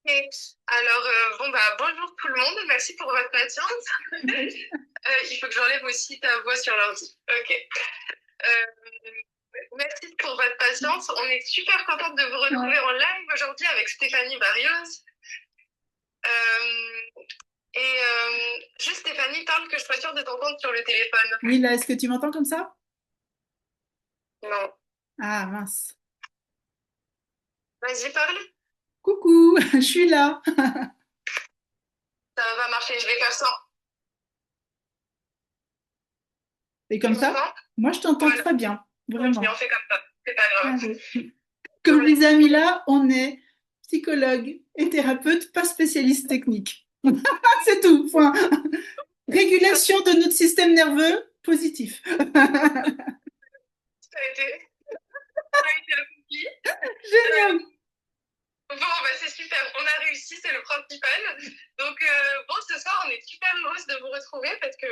Ok. Alors, bon, bah, bonjour tout le monde, merci pour votre patience. Il faut que j'enlève aussi ta voix sur l'ordi. Ok. Euh, Merci pour votre patience. On est super contente de vous retrouver en live aujourd'hui avec Stéphanie Barrios. Euh, juste Stéphanie, parle que je sois sûre de t'entendre sur le téléphone. Oui, là, est-ce que tu m'entends comme ça? Non. Ah, mince. Vas-y, parle. Coucou, je suis là. Ça va pas marcher, je vais faire ça. Et Tu comme ça, m'entends? moi, je t'entends Voilà. très bien, Ok, on vraiment. fait comme ça. C'est pas grave. Allez. Comme disait Amila, on est psychologue et thérapeute, pas spécialiste technique. C'est tout, point. Régulation de notre système nerveux, positif. Ça a été accompli. Génial. Bon, bah, c'est super, on a réussi, c'est le principal. Donc, bon, ce soir, on est super heureuse de vous retrouver parce qu'on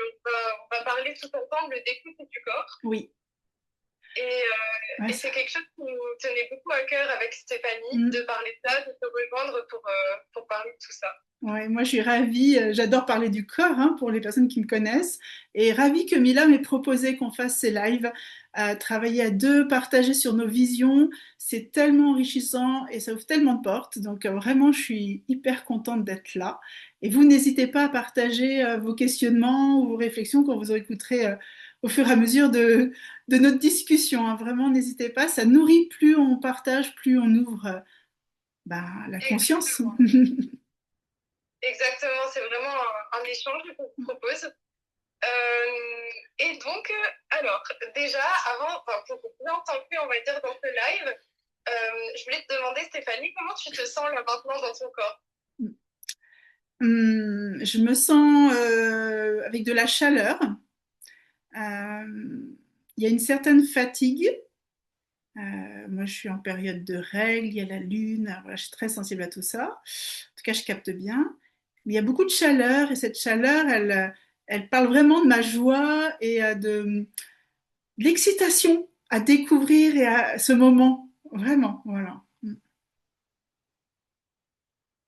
va parler tout ensemble d'écoute et du corps. Oui. Ouais, Et ça. c'est quelque chose qui nous tenait beaucoup à cœur avec Stéphanie, de Mm. parler de ça, de se rejoindre pour parler de tout ça. Ouais, moi, je suis ravie. J'adore parler du corps hein, pour les personnes qui me connaissent. Et ravie que Mila m'ait proposé qu'on fasse ces lives, travailler à deux, partager sur nos visions. C'est tellement enrichissant et ça ouvre tellement de portes. Donc, vraiment, je suis hyper contente d'être là. Et vous, n'hésitez pas à partager vos questionnements ou vos réflexions quand vous écouterez au fur et à mesure de notre discussion. Hein. Vraiment, n'hésitez pas. Ça nourrit plus on partage, plus on ouvre bah, la conscience. Exactement. Exactement, c'est vraiment un échange qu'on vous propose. Et donc, alors, déjà, avant, enfin, pour bien t'ancrer, on va dire, dans ce live, je voulais te demander, Stéphanie, comment tu te sens là maintenant dans ton corps? Je me sens avec de la chaleur. Il y a une certaine fatigue. Moi, je suis en période de règles, il y a la lune, voilà, je suis très sensible à tout ça. En tout cas, je capte bien. Mais il y a beaucoup de chaleur et cette chaleur, elle parle vraiment de ma joie et de l'excitation à découvrir et à ce moment. Vraiment, voilà.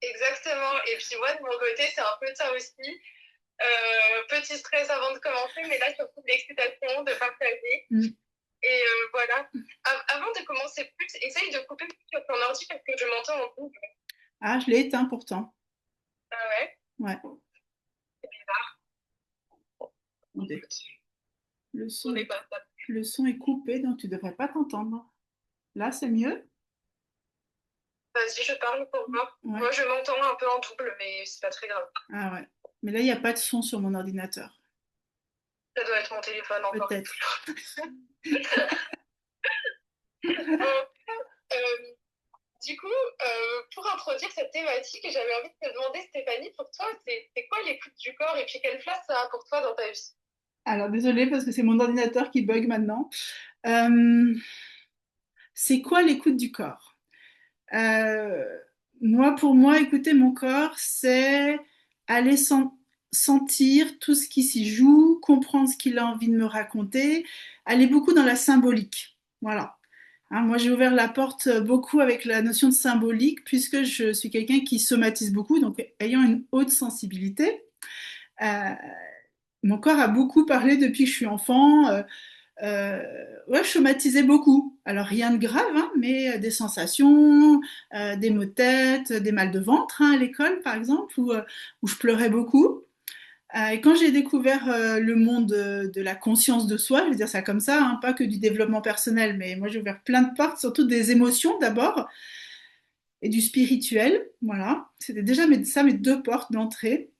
Exactement. Et puis moi, de mon côté, c'est un peu ça aussi. Petit stress avant de commencer, mais là, surtout de l'excitation, de partager. Mm. Et voilà. Avant de commencer plus, essaye de couper plus sur ton ordi parce que je m'entends en double. Ah, je l'ai éteint pourtant. Ah ouais? Ouais. C'est bizarre. Attendez. Le On son n'est est, pas ça. le son est coupé, donc tu ne devrais pas t'entendre. Là, c'est mieux? Vas-y, je parle pour moi. Ouais. Moi, je m'entends un peu en double, mais c'est pas très grave. Ah ouais. Mais là, il n'y a pas de son sur mon ordinateur. Ça doit être mon téléphone encore. Peut-être. Bon, euh, du coup, pour introduire cette thématique, j'avais envie de te demander, Stéphanie, pour toi, c'est quoi l'écoute du corps et puis quelle place ça a pour toi dans ta vie? Alors, désolée parce que c'est mon ordinateur qui bug maintenant. Euh, c'est quoi l'écoute du corps? Euh, Moi, pour moi, écouter mon corps, c'est aller sentir tout ce qui s'y joue, comprendre ce qu'il a envie de me raconter, aller beaucoup dans la symbolique. Voilà. Hein, moi, j'ai ouvert la porte beaucoup avec la notion de symbolique, puisque je suis quelqu'un qui somatise beaucoup, donc ayant une haute sensibilité. Euh, Mon corps a beaucoup parlé depuis que je suis enfant. Ouais, je somatisais beaucoup. Alors rien de grave, hein, mais des sensations, des maux de tête, des mal de ventre hein, à l'école, par exemple, où je pleurais beaucoup. Et quand j'ai découvert le monde de la conscience de soi, je vais dire ça comme ça, hein, pas que du développement personnel, mais moi j'ai ouvert plein de portes, surtout des émotions d'abord et du spirituel. Voilà, c'était déjà ça mes deux portes d'entrée.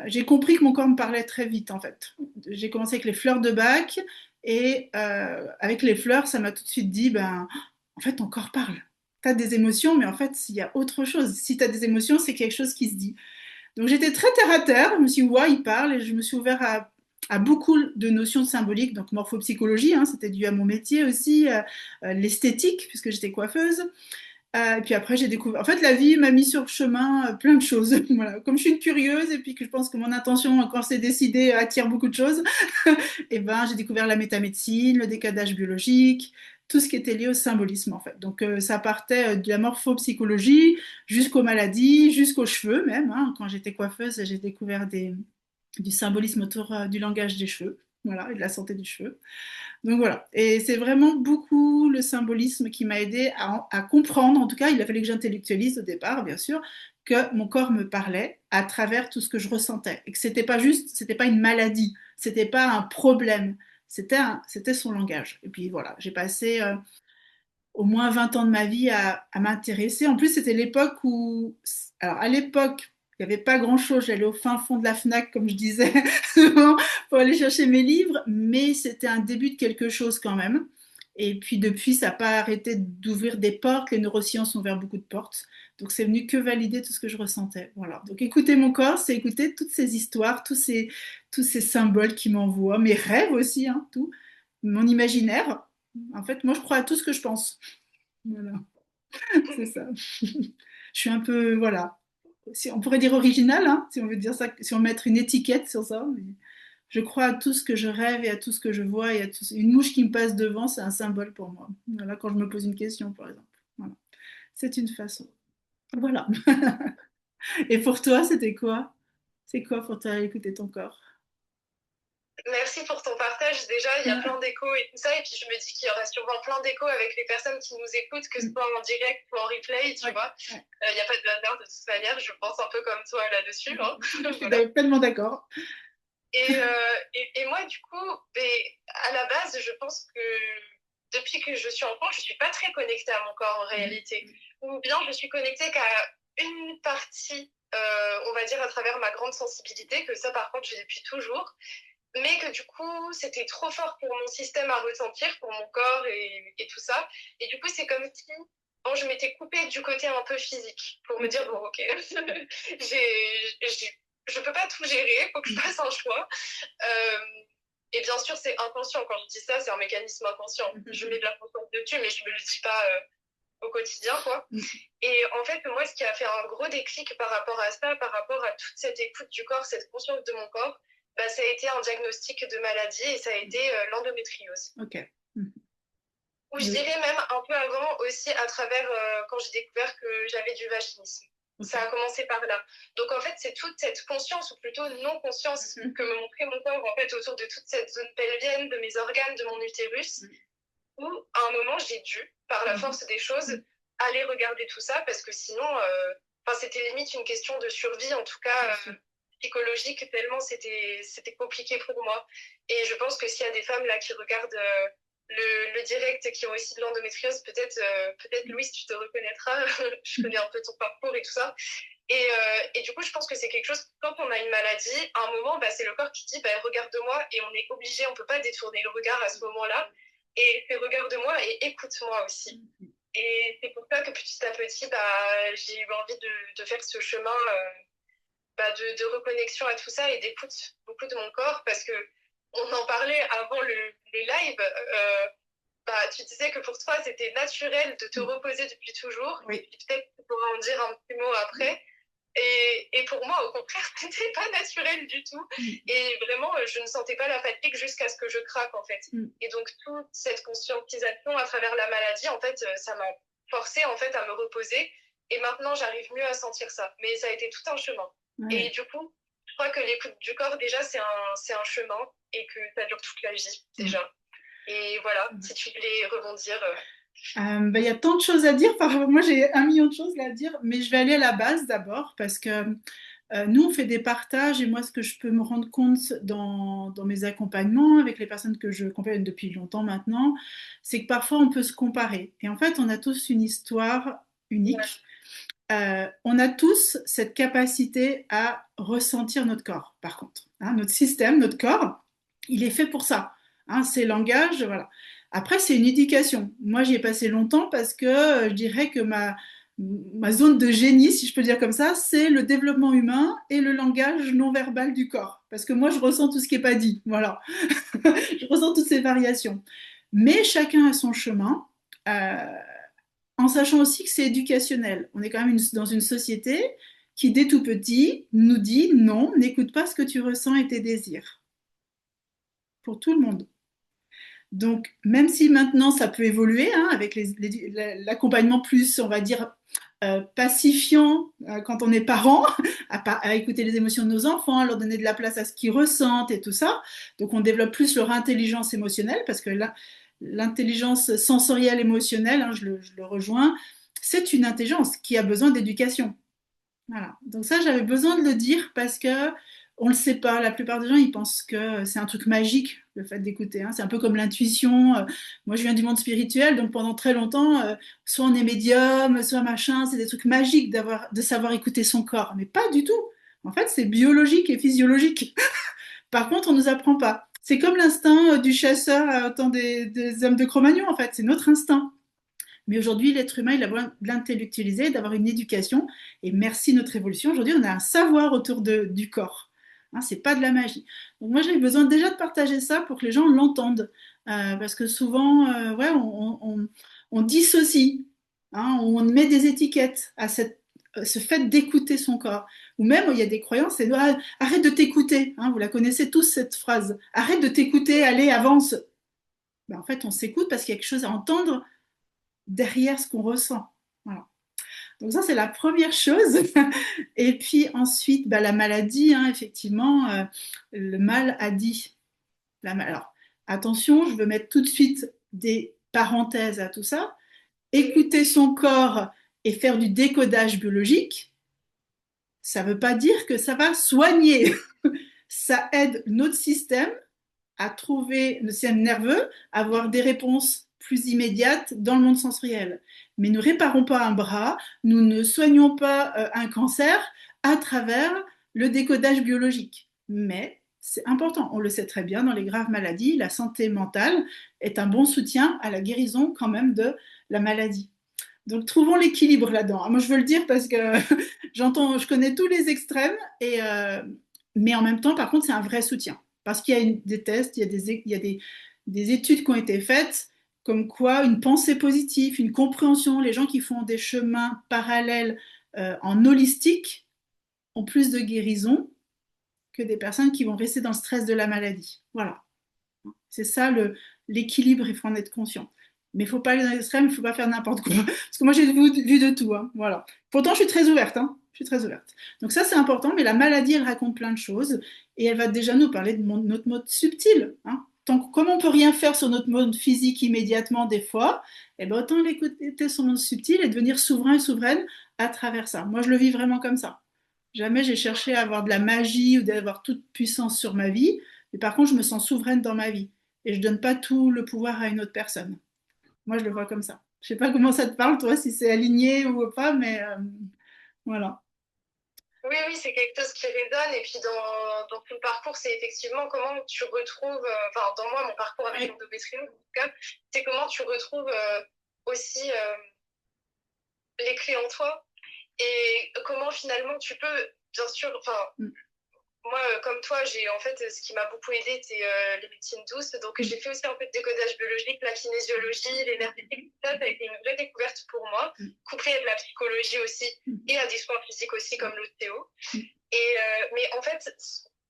J'ai compris que mon corps me parlait très vite en fait. J'ai commencé avec les fleurs de bac et avec les fleurs, ça m'a tout de suite dit ben en fait ton corps parle. Tu as des émotions, mais en fait il y a autre chose. Si tu as des émotions, c'est quelque chose qui se dit. Donc j'étais très terre à terre. Je me suis dit ouais, il parle et je me suis ouvert à beaucoup de notions symboliques, donc morphopsychologie, hein, c'était dû à mon métier aussi, l'esthétique, puisque j'étais coiffeuse. Et puis après, j'ai découvert. En fait, la vie m'a mis sur le chemin plein de choses. Voilà. Comme je suis une curieuse et puis que je pense que mon intention, quand c'est décidé, attire beaucoup de choses, et ben, j'ai découvert la métamédecine, le décodage biologique, tout ce qui était lié au symbolisme en fait. Donc ça partait de la morphopsychologie jusqu'aux maladies, jusqu'aux cheveux même, hein. Quand j'étais coiffeuse, j'ai découvert du symbolisme autour du langage des cheveux, voilà, et de la santé du cheveu. Donc voilà, et c'est vraiment beaucoup le symbolisme qui m'a aidé à comprendre, en tout cas il a fallu que j'intellectualise au départ, bien sûr, que mon corps me parlait à travers tout ce que je ressentais, et que c'était pas juste, c'était pas une maladie, c'était pas un problème, c'était son langage. Et puis voilà, j'ai passé au moins 20 ans de ma vie à m'intéresser. En plus, c'était l'époque où, alors à l'époque, il n'y avait pas grand-chose. J'allais au fin fond de la Fnac, comme je disais, pour aller chercher mes livres, mais c'était un début de quelque chose quand même. Et puis depuis, ça n'a pas arrêté d'ouvrir des portes. Les neurosciences ont ouvert beaucoup de portes. Donc c'est venu que valider tout ce que je ressentais. Voilà. Donc écouter mon corps, c'est écouter toutes ces histoires, tous ces symboles qui m'envoient, mes rêves aussi, hein, tout, mon imaginaire. En fait, moi, je crois à tout ce que je pense. Voilà, c'est ça. Je suis un peu, voilà, si on pourrait dire original, hein, si on veut dire ça, si on mettre une étiquette sur ça. Mais je crois à tout ce que je rêve et à tout ce que je vois et à tout... Une mouche qui me passe devant, c'est un symbole pour moi. Voilà, quand je me pose une question, par exemple. Voilà. C'est une façon. Voilà. Et pour toi, c'était quoi? C'est quoi pour toi écouter ton corps? Merci pour ton partage. Déjà, il y a plein d'échos et tout ça. Et puis, je me dis qu'il y aura sûrement plein d'échos avec les personnes qui nous écoutent, que ce soit en direct ou en replay, tu vois. Il n'y a pas de hasard de toute manière. Je pense un peu comme toi là-dessus. Hein. Je suis pleinement d'accord. Et moi, du coup, à la base, je pense que depuis que je suis enfant, je ne suis pas très connectée à mon corps en réalité. Ou bien je suis connectée qu'à une partie, on va dire, à travers ma grande sensibilité, que ça, par contre, j'ai depuis toujours. Mais que du coup, c'était trop fort pour mon système à ressentir, pour mon corps et tout ça. Et du coup, c'est comme si bon, je m'étais coupée du côté un peu physique pour me dire, bon, ok, je peux pas tout gérer, il faut que je fasse un choix. Euh, et bien sûr, c'est inconscient. Quand je dis ça, c'est un mécanisme inconscient. Je mets de la conscience dessus, mais je me le dis pas au quotidien, quoi. Et en fait, moi, ce qui a fait un gros déclic par rapport à ça, par rapport à toute cette écoute du corps, cette conscience de mon corps, bah, ça a été un diagnostic de maladie et ça a été l'endométriose. Ok. Ou je dirais même un peu avant aussi à travers quand j'ai découvert que j'avais du vaginisme. Okay. Ça a commencé par là. Donc en fait, c'est toute cette conscience, ou plutôt non-conscience, que me montrait mon corps en fait autour de toute cette zone pelvienne, de mes organes, de mon utérus, où à un moment, j'ai dû, par la force des choses, aller regarder tout ça, parce que sinon, c'était limite une question de survie, en tout cas psychologique, tellement c'était compliqué pour moi. Et je pense que s'il y a des femmes là qui regardent le direct qui ont aussi de l'endométriose, peut-être Louise, tu te reconnaîtras. Je connais un peu ton parcours et tout ça. Et du coup, je pense que c'est quelque chose, quand on a une maladie, à un moment, c'est le corps qui dit regarde-moi, et on est obligé, on ne peut pas détourner le regard à ce moment-là. Et fais regarde-moi et écoute-moi aussi. Et c'est pour ça que petit à petit, j'ai eu envie de faire ce chemin de reconnexion à tout ça et d'écoute beaucoup de mon corps, parce que on en parlait avant les lives. Tu disais que pour toi, c'était naturel de te reposer depuis toujours. Oui. Et peut-être que tu pourras en dire un petit mot après. Et pour moi, au contraire, c'était pas naturel du tout. Et vraiment, je ne sentais pas la fatigue jusqu'à ce que je craque, en fait. Et donc, toute cette conscientisation à travers la maladie, en fait, ça m'a forcé, en fait, à me reposer. Et maintenant, j'arrive mieux à sentir ça. Mais ça a été tout un chemin. Et du coup, je crois que l'écoute du corps, déjà, c'est un chemin et que ça dure toute la vie, déjà. Et voilà, si tu voulais rebondir. Il y a tant de choses à dire. Moi, j'ai 1 million de choses à dire, mais je vais aller à la base d'abord parce que nous, on fait des partages et moi, ce que je peux me rendre compte dans mes accompagnements avec les personnes que je accompagne depuis longtemps maintenant, c'est que parfois, on peut se comparer. Et en fait, on a tous une histoire unique. On a tous cette capacité à ressentir notre corps, par contre. Hein, notre système, notre corps, il est fait pour ça. Hein, c'est langage, voilà. Après, c'est une éducation. Moi, j'y ai passé longtemps parce que je dirais que ma zone de génie, si je peux dire comme ça, c'est le développement humain et le langage non verbal du corps. Parce que moi, je ressens tout ce qui n'est pas dit. Voilà. Je ressens toutes ces variations. Mais chacun a son chemin. En sachant aussi que c'est éducationnel. On est quand même dans une société qui, dès tout petit, nous dit non, n'écoute pas ce que tu ressens et tes désirs. Pour tout le monde. Donc, même si maintenant ça peut évoluer, hein, avec l'accompagnement plus, on va dire, pacifiant quand on est parent, à écouter les émotions de nos enfants, à leur donner de la place à ce qu'ils ressentent et tout ça. Donc, on développe plus leur intelligence émotionnelle, parce que là, l'intelligence sensorielle émotionnelle, hein, je le rejoins, c'est une intelligence qui a besoin d'éducation. Voilà. Donc ça, j'avais besoin de le dire parce que on le sait pas. La plupart des gens, ils pensent que c'est un truc magique, le fait d'écouter, hein. C'est un peu comme l'intuition. Moi, je viens du monde spirituel, donc pendant très longtemps, soit on est médium, soit machin, c'est des trucs magiques de savoir écouter son corps. Mais pas du tout. En fait, c'est biologique et physiologique. Par contre, on nous apprend pas. C'est comme l'instinct du chasseur au temps des hommes de Cro-Magnon, en fait. C'est notre instinct. Mais aujourd'hui, l'être humain, il a besoin de l'intellectualiser, d'avoir une éducation. Et merci notre évolution. Aujourd'hui, on a un savoir autour du corps. Hein, c'est pas de la magie. Donc moi, j'avais besoin déjà de partager ça pour que les gens l'entendent. Parce que souvent, ouais, on dissocie. Hein, on met des étiquettes à ce fait d'écouter son corps. Ou même, il y a des croyances, c'est ah, arrête de t'écouter. Hein, vous la connaissez tous, cette phrase. Arrête de t'écouter, allez, avance. Ben, en fait, on s'écoute parce qu'il y a quelque chose à entendre derrière ce qu'on ressent. Voilà. Donc ça, c'est la première chose. Et puis ensuite, bah, la maladie, hein, effectivement, le mal a dit. Alors, attention, je veux mettre tout de suite des parenthèses à tout ça. Écouter son corps et faire du décodage biologique, ça ne veut pas dire que ça va soigner. Ça aide notre système à trouver le système nerveux, à avoir des réponses plus immédiates dans le monde sensoriel. Mais nous ne réparons pas un bras, nous ne soignons pas un cancer à travers le décodage biologique. Mais c'est important, on le sait très bien, dans les graves maladies, la santé mentale est un bon soutien à la guérison quand même de la maladie. Donc trouvons l'équilibre là-dedans. Moi je veux le dire parce que je connais tous les extrêmes, mais en même temps, par contre, c'est un vrai soutien. Parce qu'il y a des tests, il y a des études qui ont été faites, comme quoi une pensée positive, une compréhension, les gens qui font des chemins parallèles en holistique ont plus de guérison que des personnes qui vont rester dans le stress de la maladie. Voilà. C'est ça l'équilibre, il faut en être conscient. Mais il ne faut pas aller dans l'extrême, il ne faut pas faire n'importe quoi. Parce que moi, j'ai vu de tout. Hein. Voilà. Pourtant, je suis très ouverte. Hein. Je suis très ouverte. Donc ça, c'est important. Mais la maladie, elle raconte plein de choses. Et elle va déjà nous parler de notre mode subtil. Hein. Comme on ne peut rien faire sur notre mode physique immédiatement des fois, eh ben, autant l'écouter son mode subtil et devenir souverain et souveraine à travers ça. Moi, je le vis vraiment comme ça. Jamais j'ai cherché à avoir de la magie ou d'avoir toute puissance sur ma vie. Mais par contre, je me sens souveraine dans ma vie. Et je ne donne pas tout le pouvoir à une autre personne. Moi, je le vois comme ça. Je ne sais pas comment ça te parle, toi, si c'est aligné ou pas, mais voilà. Oui, oui, c'est quelque chose qui résonne. Et puis, dans tout le parcours, c'est effectivement comment tu retrouves, enfin, dans moi, mon parcours avec l'endométriose, en tout cas, c'est comment tu retrouves aussi les clés en toi et comment finalement tu peux, bien sûr, enfin, moi, comme toi, en fait, ce qui m'a beaucoup aidé, c'est les médecines douces. Donc, j'ai fait aussi un peu de décodage biologique, la kinésiologie, l'énergétique, tout ça. Ça a été une vraie découverte pour moi, couplée à de la psychologie aussi et à des soins physiques aussi comme l'ostéo. Mais en fait,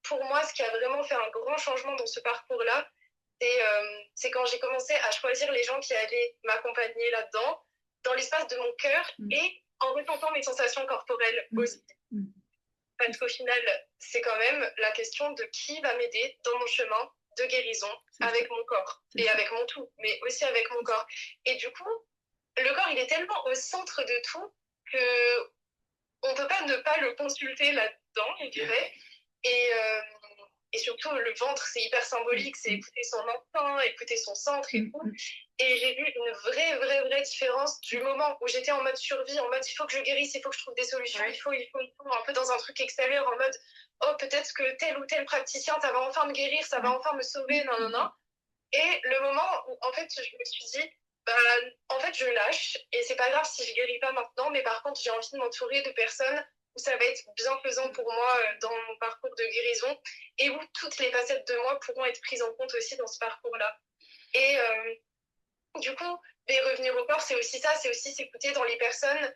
pour moi, ce qui a vraiment fait un grand changement dans ce parcours-là, c'est quand j'ai commencé à choisir les gens qui allaient m'accompagner là-dedans, dans l'espace de mon cœur et en ressentant mes sensations corporelles aussi. Parce qu'au final, c'est quand même la question de qui va m'aider dans mon chemin de guérison avec mon corps et avec mon tout, mais aussi avec mon corps. Et du coup, le corps, il est tellement au centre de tout que on ne peut pas ne pas le consulter là-dedans, je dirais. Et surtout, le ventre, c'est hyper symbolique, c'est écouter son instinct, écouter son centre et tout. Et j'ai vu une vraie différence du moment où j'étais en mode survie, en mode il faut que je guérisse, il faut que je trouve des solutions, il faut un peu dans un truc extérieur, en mode oh, peut-être que tel ou tel praticien, ça va enfin me guérir, ça va enfin me sauver, non, non, non. Et le moment où, en fait, je me suis dit, bah, en fait, je lâche, et c'est pas grave si je guéris pas maintenant, mais par contre, j'ai envie de m'entourer de personnes où ça va être bienfaisant pour moi dans mon parcours de guérison, et où toutes les facettes de moi pourront être prises en compte aussi dans ce parcours-là. Et du coup, revenir au corps, c'est aussi ça, c'est aussi s'écouter dans les personnes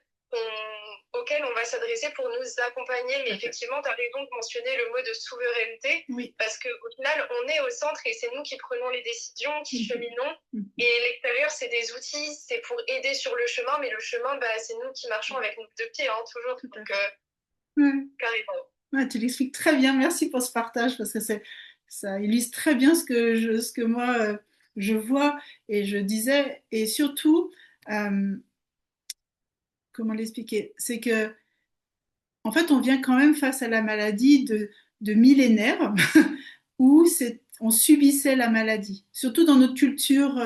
auxquels on va s'adresser pour nous accompagner. Mais Tout à fait. effectivement, tu as raison de mentionner le mot de souveraineté, Oui. parce qu'au final, on est au centre et c'est nous qui prenons les décisions, qui cheminons. Et l'extérieur, c'est des outils, c'est pour aider sur le chemin, mais le chemin, bah, c'est nous qui marchons avec nos deux pieds, hein, toujours. Tout à Donc, fait. Ouais. carrément. Ouais, tu l'expliques très bien. Merci pour ce partage parce que ça illustre très bien ce que moi je vois et je disais. Et surtout, euh, comment l'expliquer? C'est que, en fait, on vient quand même face à la maladie de millénaires où on subissait la maladie, surtout dans notre culture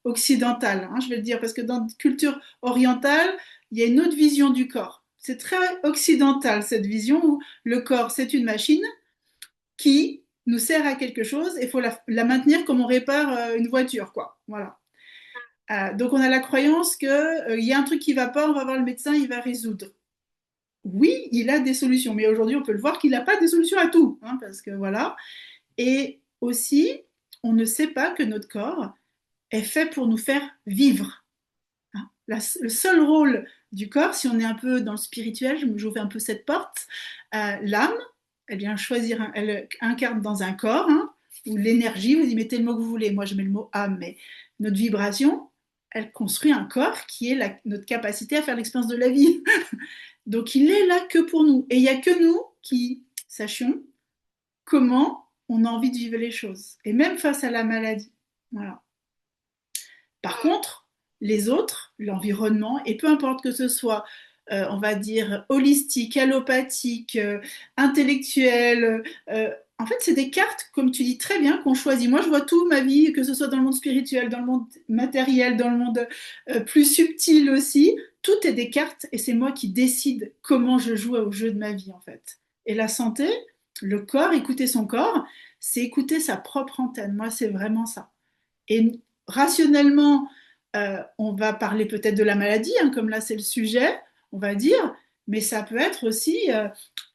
occidentale, hein, je vais le dire, parce que dans notre culture orientale, il y a une autre vision du corps. C'est très occidental, cette vision où le corps, c'est une machine qui nous sert à quelque chose et il faut la maintenir comme on répare une voiture, quoi. Voilà. Donc on a la croyance qu'il y a un truc qui ne va pas, on va voir le médecin, il va résoudre. Oui, il a des solutions, mais aujourd'hui on peut le voir qu'il n'a pas des solutions à tout, hein, parce que voilà. Et aussi, on ne sait pas que notre corps est fait pour nous faire vivre. Hein. Le seul rôle du corps, si on est un peu dans le spirituel, j'ouvre un peu cette porte, l'âme, elle vient choisir, elle incarne dans un corps, hein, ou l'énergie, vous y mettez le mot que vous voulez, moi je mets le mot âme, mais notre vibration, elle construit un corps qui est notre capacité à faire l'expérience de la vie. Donc il est là que pour nous. Et il n'y a que nous qui sachions comment on a envie de vivre les choses. Et même face à la maladie. Voilà. Par contre, les autres, l'environnement, et peu importe que ce soit, on va dire, holistique, allopathique, intellectuel, en fait, c'est des cartes, comme tu dis très bien, qu'on choisit. Moi, je vois tout ma vie, que ce soit dans le monde spirituel, dans le monde matériel, dans le monde plus subtil aussi. Tout est des cartes et c'est moi qui décide comment je joue au jeu de ma vie, en fait. Et la santé, le corps, écouter son corps, c'est écouter sa propre antenne. Moi, c'est vraiment ça. Et rationnellement, on va parler peut-être de la maladie, hein, comme là c'est le sujet, on va dire, mais ça peut être aussi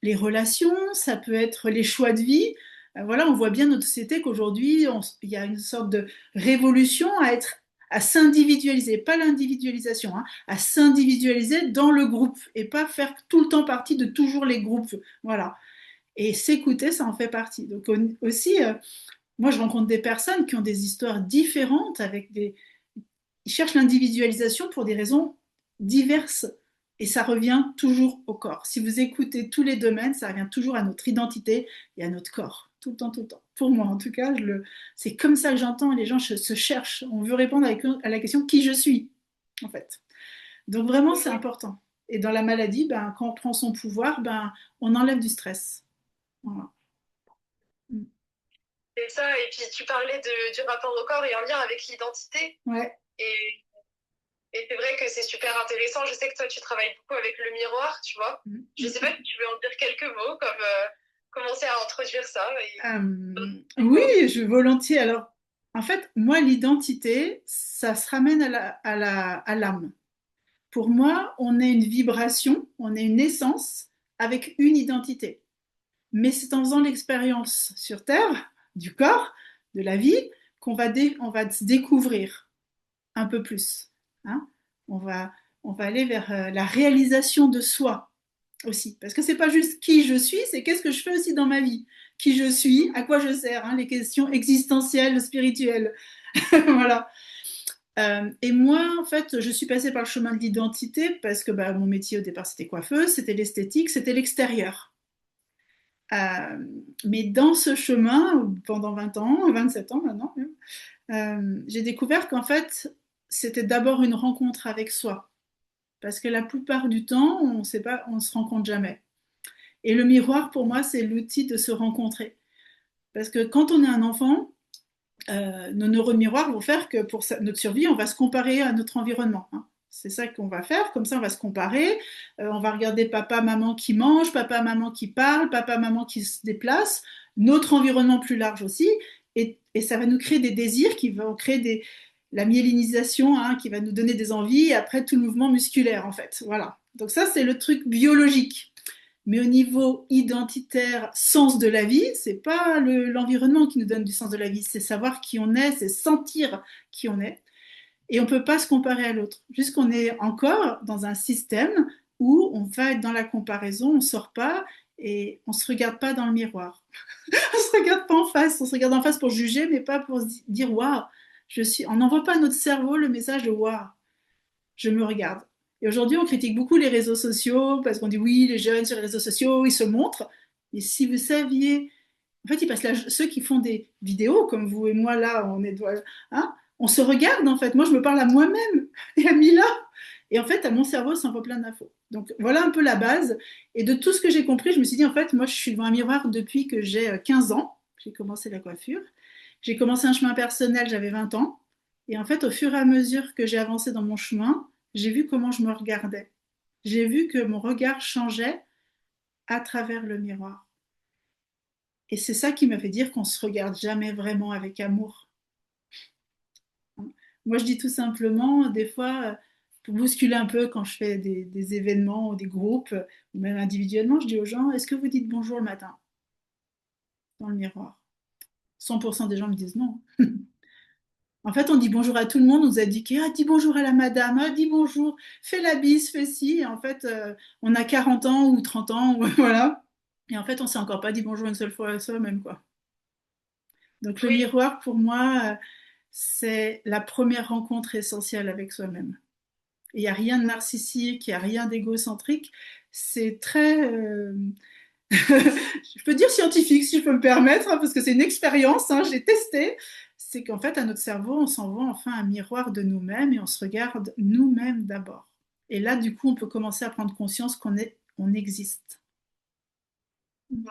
les relations, ça peut être les choix de vie. Voilà, on voit bien dans notre société qu'aujourd'hui, il y a une sorte de révolution à s'individualiser, pas l'individualisation, hein, à s'individualiser dans le groupe et pas faire tout le temps partie de toujours les groupes. Voilà. Et s'écouter, ça en fait partie. Donc aussi, moi, je rencontre des personnes qui ont des histoires différentes, ils cherchent l'individualisation pour des raisons diverses. Et ça revient toujours au corps. Si vous écoutez tous les domaines, ça revient toujours à notre identité et à notre corps. Tout le temps, tout le temps. Pour moi, en tout cas, c'est comme ça que j'entends les gens se cherchent. On veut répondre à la question qui je suis, en fait. Donc vraiment, c'est important. Et dans la maladie, ben, quand on prend son pouvoir, ben, on enlève du stress. Voilà. C'est ça, et puis tu parlais du rapport au corps et en lien avec l'identité. Ouais. Et c'est vrai que c'est super intéressant. Je sais que toi, tu travailles beaucoup avec le miroir, tu vois. Je ne sais pas si tu veux en dire quelques mots, comme commencer à introduire ça. Oui, je volontiers. Alors, en fait, moi, l'identité, ça se ramène à l'âme. Pour moi, on est une vibration, on est une essence avec une identité. Mais c'est en faisant l'expérience sur Terre, du corps, de la vie, on va se découvrir un peu plus. Hein. On va, on va aller vers la réalisation de soi aussi. Parce que c'est pas juste qui je suis, c'est qu'est-ce que je fais aussi dans ma vie. Qui je suis, à quoi je sers, hein, les questions existentielles, spirituelles. Voilà. Et moi, en fait, je suis passée par le chemin de l'identité parce que bah, mon métier au départ, c'était coiffeuse, c'était l'esthétique, c'était l'extérieur. Mais dans ce chemin, pendant 20 ans, 27 ans maintenant, j'ai découvert qu'en fait, c'était d'abord une rencontre avec soi. Parce que la plupart du temps, on sait pas, on se rencontre jamais. Et le miroir, pour moi, c'est l'outil de se rencontrer. Parce que quand on est un enfant, nos neurones miroirs vont faire que pour notre survie, on va se comparer à notre environnement. Hein. C'est ça qu'on va faire, comme ça on va se comparer, on va regarder papa, maman qui mange, papa, maman qui parle, papa, maman qui se déplace, notre environnement plus large aussi, et ça va nous créer des désirs qui vont créer la myélinisation, hein, qui va nous donner des envies, et après tout le mouvement musculaire en fait. Voilà. Donc ça c'est le truc biologique. Mais au niveau identitaire, sens de la vie, c'est pas l'environnement qui nous donne du sens de la vie, c'est savoir qui on est, c'est sentir qui on est. Et on peut pas se comparer à l'autre. Puisqu'on est encore dans un système où on va être dans la comparaison, on ne sort pas et on ne se regarde pas dans le miroir. On ne se regarde pas en face, on se regarde en face pour juger, mais pas pour se dire waouh, je suis. On n'envoie pas à notre cerveau le message de waouh, je me regarde. Et aujourd'hui, on critique beaucoup les réseaux sociaux parce qu'on dit oui, les jeunes sur les réseaux sociaux, ils se montrent. Mais si vous saviez, en fait, ils passent là, ceux qui font des vidéos comme vous et moi là, on est, hein, on se regarde en fait. Moi, je me parle à moi-même et à Mila. Et en fait, à mon cerveau, ça envoie plein d'infos. Donc voilà un peu la base. Et de tout ce que j'ai compris, je me suis dit, en fait, moi, je suis devant un miroir depuis que j'ai 15 ans. J'ai commencé la coiffure. J'ai commencé un chemin personnel, j'avais 20 ans. Et en fait, au fur et à mesure que j'ai avancé dans mon chemin, j'ai vu comment je me regardais. J'ai vu que mon regard changeait à travers le miroir. Et c'est ça qui m'a fait dire qu'on ne se regarde jamais vraiment avec amour. Moi, je dis tout simplement, des fois, pour bousculer un peu quand je fais des événements ou des groupes, ou même individuellement, je dis aux gens, est-ce que vous dites bonjour le matin dans le miroir? 100% des gens me disent non. En fait, on dit bonjour à tout le monde, on nous a dit, ah, dis bonjour à la madame, ah, dis bonjour, fais la bise, fais ci. Et en fait, on a 40 ans ou 30 ans, ou, voilà. Et en fait, on ne s'est encore pas dit bonjour une seule fois à soi-même, quoi. Donc le Oui. miroir, pour moi, c'est la première rencontre essentielle avec soi-même. Il n'y a rien de narcissique, il n'y a rien d'égocentrique. C'est très, je peux dire scientifique si je peux me permettre, hein, parce que c'est une expérience, hein, j'ai testé. C'est qu'en fait, à notre cerveau, on s'envoie enfin un miroir de nous-mêmes et on se regarde nous-mêmes d'abord. Et là, du coup, on peut commencer à prendre conscience on existe. Hmm.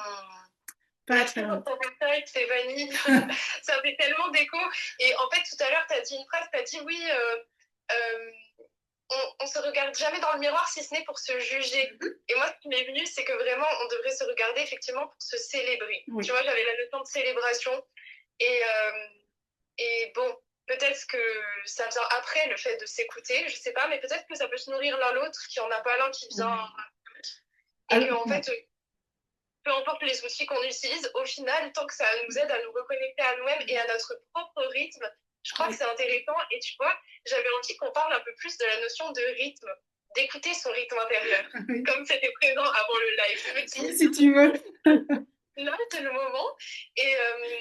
Pas Merci très pour loin. ton partage, Stéphanie. Ça fait tellement d'écho. Et en fait, tout à l'heure, tu as dit une phrase, tu as dit oui, euh, on se regarde jamais dans le miroir si ce n'est pour se juger. Et moi, ce qui m'est venu, c'est que vraiment, on devrait se regarder effectivement pour se célébrer. Oui. Tu vois, j'avais la notion de célébration. Et bon, peut-être que ça vient après le fait de s'écouter, je sais pas, mais peut-être que ça peut se nourrir l'un l'autre, qu'il n'y en a pas l'un qui vient. Et Alors, que, en fait, peu importe les outils qu'on utilise, au final, tant que ça nous aide à nous reconnecter à nous-mêmes et à notre propre rythme, je crois que c'est intéressant. Et tu vois, j'avais envie qu'on parle un peu plus de la notion de rythme, d'écouter son rythme intérieur, oui. comme c'était présent avant le live. Je me dis, Si tu veux. là, c'est le moment. Et,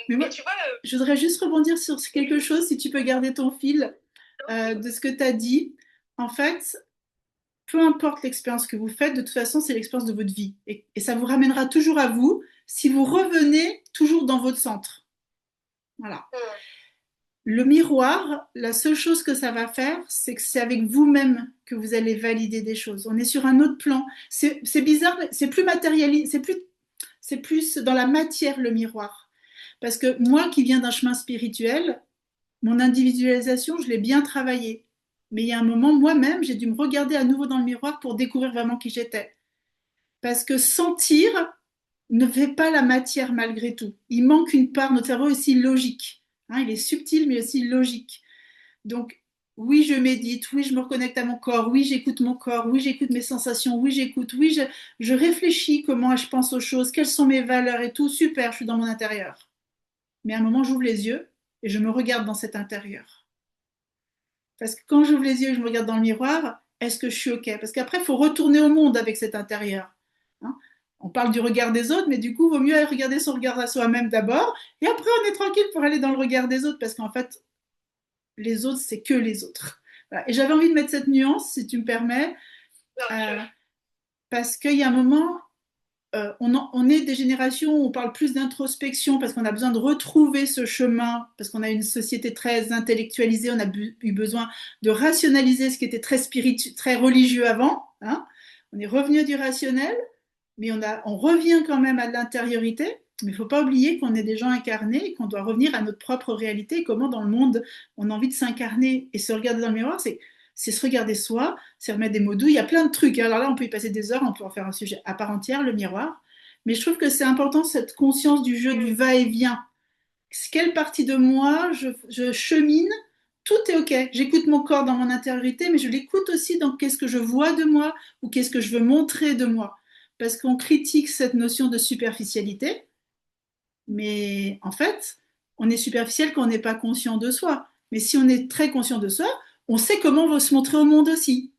Mais moi, et tu vois, je voudrais juste rebondir sur quelque chose, si tu peux garder ton fil de ce que tu as dit. En fait, peu importe l'expérience que vous faites, de toute façon, c'est l'expérience de votre vie. Et ça vous ramènera toujours à vous si vous revenez toujours dans votre centre. Voilà. Le miroir, la seule chose que ça va faire, c'est que c'est avec vous-même que vous allez valider des choses. On est sur un autre plan. C'est bizarre, c'est plus matérialiste, c'est plus dans la matière le miroir. Parce que moi qui viens d'un chemin spirituel, mon individualisation, je l'ai bien travaillée. Mais il y a un moment, moi-même, j'ai dû me regarder à nouveau dans le miroir pour découvrir vraiment qui j'étais. Parce que sentir ne fait pas la matière malgré tout. Il manque une part, notre cerveau est aussi logique. Hein, il est subtil, mais aussi logique. Donc, oui, je médite, oui, je me reconnecte à mon corps, oui, j'écoute mon corps, oui, j'écoute mes sensations, oui, j'écoute, oui, je réfléchis comment je pense aux choses, quelles sont mes valeurs et tout. Super, je suis dans mon intérieur. Mais à un moment, j'ouvre les yeux et je me regarde dans cet intérieur. Parce que quand j'ouvre les yeux et je me regarde dans le miroir, est-ce que je suis OK? Parce qu'après, il faut retourner au monde avec cet intérieur. Hein, on parle du regard des autres, mais du coup, il vaut mieux regarder son regard à soi-même d'abord, et après, on est tranquille pour aller dans le regard des autres, parce qu'en fait, les autres, c'est que les autres. Voilà. Et j'avais envie de mettre cette nuance, si tu me permets, parce qu'il y a un moment, on est des générations où on parle plus d'introspection parce qu'on a besoin de retrouver ce chemin, parce qu'on a une société très intellectualisée, on a eu besoin de rationaliser ce qui était très spirituel, très religieux avant. Hein. On est revenu du rationnel, mais on revient quand même à l'intériorité. Mais il ne faut pas oublier qu'on est des gens incarnés et qu'on doit revenir à notre propre réalité. Comment dans le monde on a envie de s'incarner et se regarder dans le miroir, c'est se regarder soi, c'est remettre des mots doux. Il y a plein de trucs. Alors là, on peut y passer des heures, on peut en faire un sujet à part entière, le miroir. Mais je trouve que c'est important cette conscience du jeu du va-et-vient. Quelle partie de moi je chemine? Tout est OK. J'écoute mon corps dans mon intériorité, mais je l'écoute aussi dans qu'est-ce que je vois de moi ou qu'est-ce que je veux montrer de moi. Parce qu'on critique cette notion de superficialité, mais en fait, on est superficiel quand on n'est pas conscient de soi. Mais si on est très conscient de soi, on sait comment on veut se montrer au monde aussi.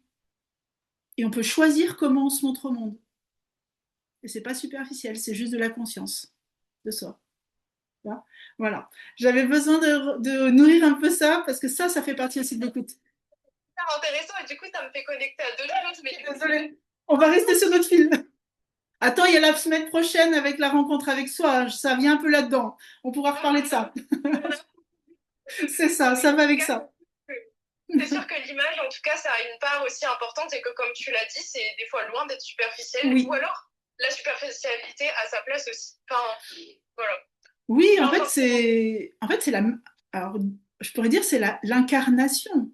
et on peut choisir comment on se montre au monde. Et c'est pas superficiel, c'est juste de la conscience de soi. Voilà. J'avais besoin de nourrir un peu ça parce que ça fait partie aussi de l'écoute. C'est intéressant et du coup, ça me fait connecter à d'autres choses. Mais désolée. On va rester sur notre fil. Attends, il y a la semaine prochaine avec la rencontre avec soi. Ça vient un peu là-dedans. On pourra reparler de ça. C'est ça, ça va avec ça. C'est sûr que l'image, en tout cas, ça a une part aussi importante et que, comme tu l'as dit, c'est des fois loin d'être superficiel. Oui. Ou alors, la superficialité a sa place aussi. Enfin, voilà. Oui, en fait, c'est la. Alors, je pourrais dire, c'est l'incarnation.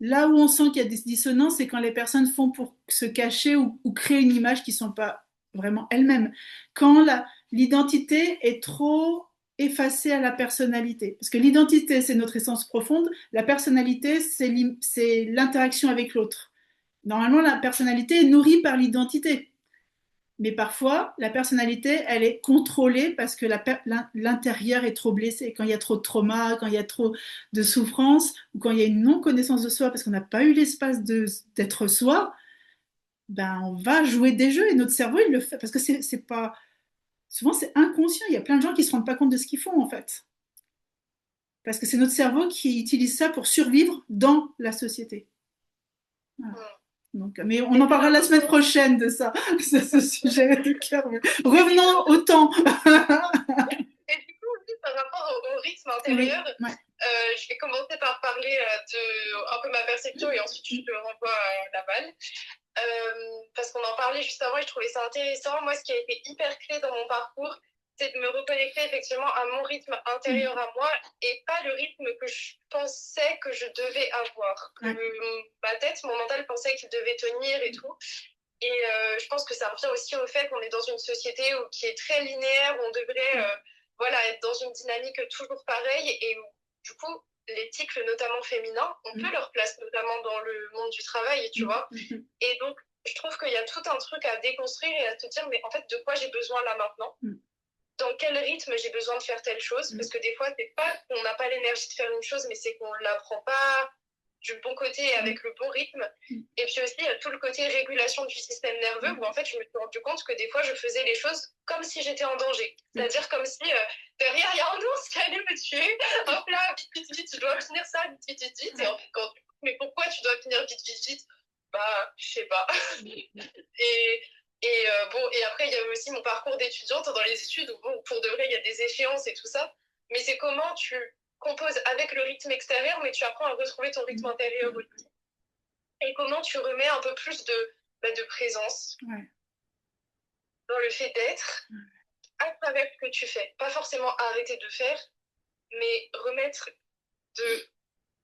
Là où on sent qu'il y a des dissonances, c'est quand les personnes font pour se cacher ou créer une image qui ne sont pas vraiment elles-mêmes. Quand l'identité est trop effacée à la personnalité. Parce que l'identité, c'est notre essence profonde. La personnalité, c'est l'interaction avec l'autre. Normalement, la personnalité est nourrie par l'identité. Mais parfois, la personnalité, elle est contrôlée parce que l'intérieur est trop blessé. Quand il y a trop de trauma, quand il y a trop de souffrance, ou quand il y a une non-connaissance de soi parce qu'on n'a pas eu l'espace d'être soi, ben on va jouer des jeux et notre cerveau, il le fait. Parce que c'est pas. Souvent, c'est inconscient. Il y a plein de gens qui ne se rendent pas compte de ce qu'ils font, en fait. Parce que c'est notre cerveau qui utilise ça pour survivre dans la société. Voilà. Donc, mais on en parlera la semaine prochaine de ça, de ce sujet de cœur. Revenons au temps. Et du coup, aussi, par rapport au rythme intérieur, oui, ouais. Je vais commencer par parler de un peu ma perception et ensuite je te renvoie à la balle. Parce qu'on en parlait juste avant et je trouvais ça intéressant. Moi, ce qui a été hyper clé dans mon parcours, c'est de me reconnecter effectivement à mon rythme intérieur à moi et pas le rythme que je pensais que je devais avoir. Que ma tête, mon mental pensait qu'il devait tenir et tout. Et je pense que ça revient aussi au fait qu'on est dans une société qui est très linéaire, où on devrait voilà, être dans une dynamique toujours pareille et où, du coup, les cycles, notamment féminins, ont peu leur place, notamment dans le monde du travail, tu vois. Et donc, je trouve qu'il y a tout un truc à déconstruire et à se dire, mais en fait, de quoi j'ai besoin là maintenant? Dans quel rythme j'ai besoin de faire telle chose? Parce que des fois, c'est pas qu'on n'a pas l'énergie de faire une chose, mais c'est qu'on ne la prend pas du bon côté avec le bon rythme. Et puis aussi, il y a tout le côté régulation du système nerveux où en fait, je me suis rendu compte que des fois, je faisais les choses comme si j'étais en danger. C'est-à-dire comme si derrière, il y a un ours qui allait me tuer. Hop là, vite, vite, vite, je dois finir ça, vite, vite, vite, vite. Et en fait, mais pourquoi tu dois finir vite, vite, vite? Bah, je sais pas. Bon, et après, il y a aussi mon parcours d'étudiante dans les études où, bon, pour de vrai, il y a des échéances et tout ça. Mais c'est comment tu composes avec le rythme extérieur, mais tu apprends à retrouver ton rythme intérieur aussi. Et comment tu remets un peu plus de présence dans le fait d'être à travers ce que tu fais. Pas forcément arrêter de faire, mais remettre de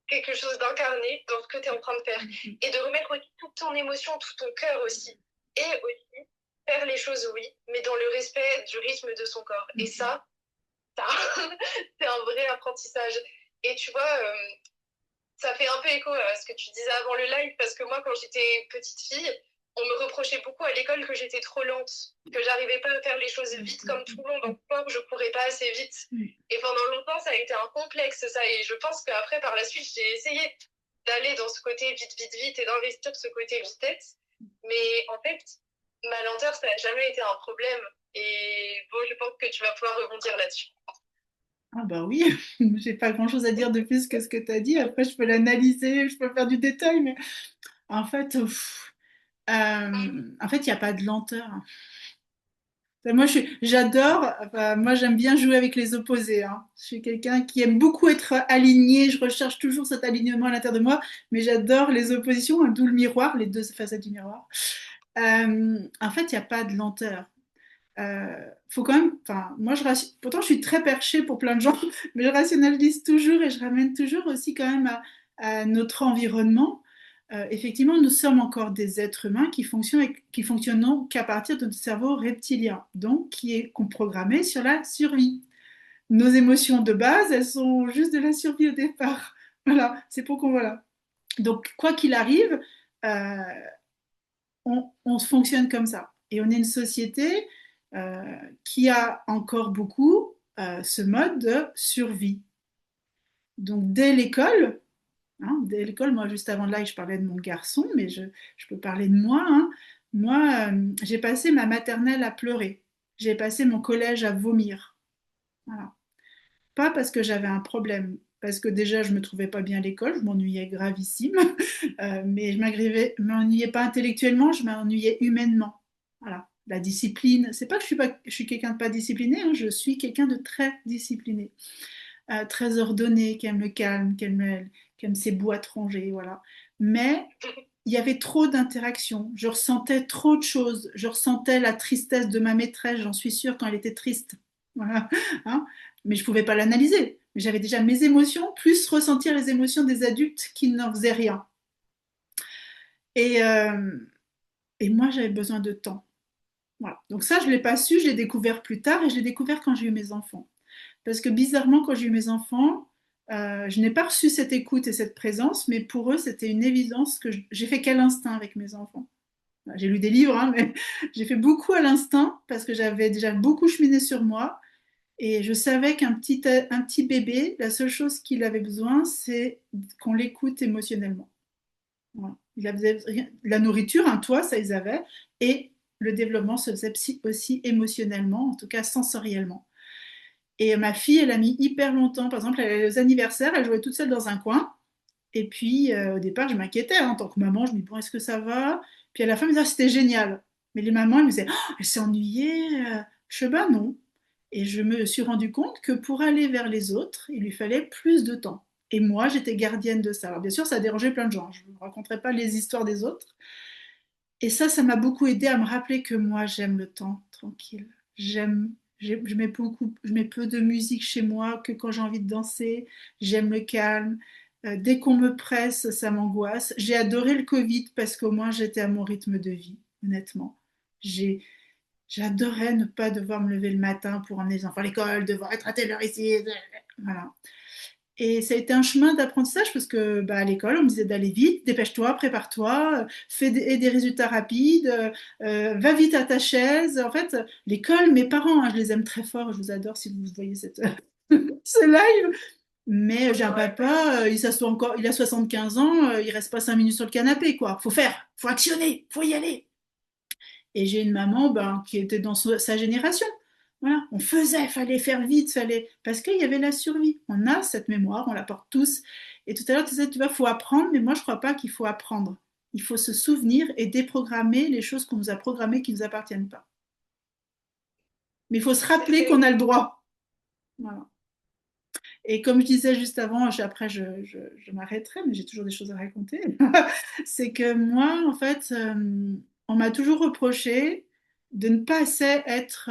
quelque chose d'incarné dans ce que tu es en train de faire. Et de remettre aussi toute ton émotion, tout ton cœur aussi. Et aussi faire les choses, oui, mais dans le respect du rythme de son corps. Et ça c'est un vrai apprentissage. Et tu vois, ça fait un peu écho à ce que tu disais avant le live, parce que moi, quand j'étais petite fille, on me reprochait beaucoup à l'école que j'étais trop lente, que j'arrivais pas à faire les choses vite comme tout le monde, en sport, je courais pas assez vite. Et pendant longtemps, ça a été un complexe, ça. Et je pense qu'après, par la suite, j'ai essayé d'aller dans ce côté vite, vite, vite et d'investir ce côté vitesse. Mais en fait, ma lenteur, ça n'a jamais été un problème. Et bon, je pense que tu vas pouvoir rebondir là-dessus. Ah bah oui, j'ai pas grand-chose à dire de plus que ce que tu as dit. Après, je peux l'analyser, je peux faire du détail, mais en fait, il n'y a pas de lenteur. Moi, j'adore, enfin, moi j'aime bien jouer avec les opposés. Hein. Je suis quelqu'un qui aime beaucoup être aligné, je recherche toujours cet alignement à l'intérieur de moi, mais j'adore les oppositions, d'où le miroir, les deux facettes du miroir. En fait, il n'y a pas de lenteur. Faut quand même, enfin, moi, pourtant, je suis très perchée pour plein de gens, mais je rationalise toujours et je ramène toujours aussi quand même à notre environnement. Effectivement, nous sommes encore des êtres humains qui fonctionnent qu'à partir de notre cerveau reptilien, donc qui est programmé sur la survie. Nos émotions de base, elles sont juste de la survie au départ. Voilà, c'est pour qu'on voilà. Donc, quoi qu'il arrive, euh, on fonctionne comme ça. Et on est une société qui a encore beaucoup ce mode de survie. Donc dès l'école, Hein. Dès l'école, moi, juste avant de là, je parlais de mon garçon, mais je peux parler de moi. Hein. Moi, j'ai passé ma maternelle à pleurer. J'ai passé mon collège à vomir. Voilà. Pas parce que j'avais un problème, parce que déjà, je me trouvais pas bien à l'école, je m'ennuyais gravissime, mais je m'ennuyais pas intellectuellement, je m'ennuyais humainement. Voilà. La discipline, c'est pas que je suis quelqu'un de pas discipliné, hein, je suis quelqu'un de très discipliné, très ordonné, qui aime le calme, qui aime ses boîtes rangées, voilà. Mais il y avait trop d'interactions, je ressentais trop de choses, je ressentais la tristesse de ma maîtresse, j'en suis sûre, quand elle était triste. Voilà. Hein, mais je ne pouvais pas l'analyser. J'avais déjà mes émotions, plus ressentir les émotions des adultes qui n'en faisaient rien. Et, euh, et moi, j'avais besoin de temps. Voilà. Donc ça, je ne l'ai pas su, je l'ai découvert plus tard et je l'ai découvert quand j'ai eu mes enfants. Parce que bizarrement, quand j'ai eu mes enfants, je n'ai pas reçu cette écoute et cette présence, mais pour eux, c'était une évidence que j'ai fait qu'à l'instinct avec mes enfants. J'ai lu des livres, hein, mais j'ai fait beaucoup à l'instinct parce que j'avais déjà beaucoup cheminé sur moi. Et je savais un petit bébé, la seule chose qu'il avait besoin, c'est qu'on l'écoute émotionnellement. Voilà. Il avait la nourriture, un toit, ça ils avaient, et le développement se faisait aussi émotionnellement, en tout cas sensoriellement. Et ma fille, elle a mis hyper longtemps. Par exemple, elle allait aux anniversaires, elle jouait toute seule dans un coin. Et puis, au départ, je m'inquiétais. Hein, en tant que maman, je me dis, bon, est-ce que ça va? Puis à la fin, elle me disait, ah, c'était génial. Mais les mamans, elles me disaient, oh, elle s'est ennuyée. Je sais pas, non. Et je me suis rendu compte que pour aller vers les autres, il lui fallait plus de temps. Et moi, j'étais gardienne de ça. Alors, bien sûr, ça a dérangé plein de gens. Je ne raconterai pas les histoires des autres. Et ça m'a beaucoup aidé à me rappeler que moi, j'aime le temps tranquille. J'aime, je mets peu de musique chez moi que quand j'ai envie de danser. J'aime le calme. Dès qu'on me presse, ça m'angoisse. J'ai adoré le Covid parce qu'au moins j'étais à mon rythme de vie, honnêtement. J'ai, J'adorais ne pas devoir me lever le matin pour emmener les enfants à l'école, devoir être à telle heure ici. Voilà. Et ça a été un chemin d'apprentissage parce que bah, à l'école, on me disait d'aller vite, dépêche-toi, prépare-toi, fais des résultats rapides, va vite à ta chaise. En fait, l'école, mes parents, hein, je les aime très fort, je vous adore si vous voyez ce live. Mais j'ai un papa, il s'assoit encore, il a 75 ans, il reste pas 5 minutes sur le canapé, quoi. Faut faire, faut actionner, faut y aller. Et j'ai une maman ben, qui était dans sa génération. Voilà, on faisait, fallait faire vite, fallait parce qu'il y avait la survie. On a cette mémoire, on la porte tous. Et tout à l'heure, tu disais, tu vois, faut apprendre, mais moi, je crois pas qu'il faut apprendre. Il faut se souvenir et déprogrammer les choses qu'on nous a programmées qui ne nous appartiennent pas. Mais il faut se rappeler qu'on a le droit. Voilà. Et comme je disais juste avant, après je m'arrêterai, mais j'ai toujours des choses à raconter. C'est que moi, en fait, on m'a toujours reproché de ne pas assez être,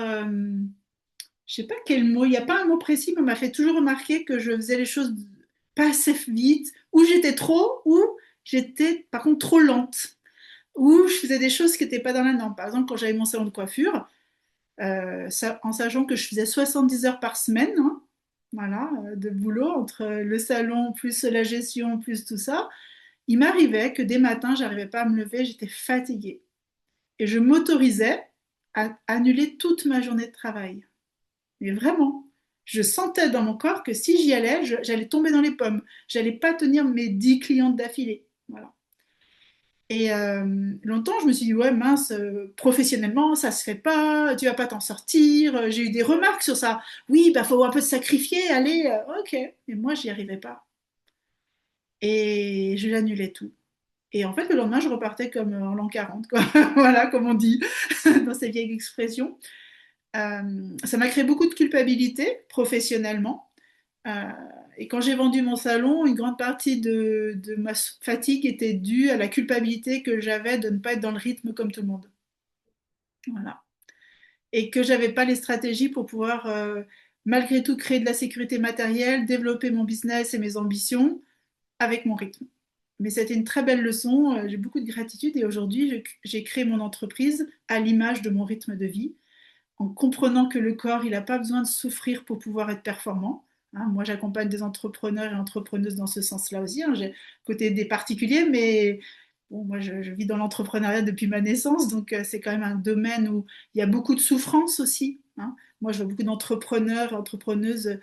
je sais pas quel mot, il n'y a pas un mot précis, mais on m'a fait toujours remarquer que je faisais les choses pas assez vite, ou j'étais trop, ou j'étais par contre trop lente, ou je faisais des choses qui n'étaient pas dans la norme. Par exemple, quand j'avais mon salon de coiffure, en sachant que je faisais 70 heures par semaine, hein, voilà, de boulot, entre le salon, plus la gestion, plus tout ça, il m'arrivait que des matins, j'arrivais pas à me lever, j'étais fatiguée. Et je m'autorisais à annuler toute ma journée de travail. Mais vraiment, je sentais dans mon corps que si j'y allais, j'allais tomber dans les pommes. J'allais pas tenir mes 10 clientes d'affilée. Voilà. Et longtemps, je me suis dit, ouais, mince, professionnellement, ça se fait pas, tu vas pas t'en sortir. J'ai eu des remarques sur ça. Oui, bah, faut un peu se sacrifier, allez, ok. Mais moi, j'y arrivais pas. Et je l'annulais tout. Et en fait, le lendemain, je repartais comme en l'an 40, quoi. Voilà, comme on dit dans ces vieilles expressions. Ça m'a créé beaucoup de culpabilité professionnellement. Euh, et quand j'ai vendu mon salon, une grande partie de ma fatigue était due à la culpabilité que j'avais de ne pas être dans le rythme comme tout le monde. Voilà. Et que j'avais pas les stratégies pour pouvoir, malgré tout, créer de la sécurité matérielle, développer mon business et mes ambitions avec mon rythme. Mais c'était une très belle leçon, j'ai beaucoup de gratitude et aujourd'hui, j'ai créé mon entreprise à l'image de mon rythme de vie en comprenant que le corps, il n'a pas besoin de souffrir pour pouvoir être performant. Hein, moi, j'accompagne des entrepreneurs et entrepreneuses dans ce sens-là aussi. Hein, j'ai côté des particuliers, mais bon, moi, je vis dans l'entrepreneuriat depuis ma naissance, donc c'est quand même un domaine où il y a beaucoup de souffrance aussi. Hein. Moi, je vois beaucoup d'entrepreneurs et entrepreneuses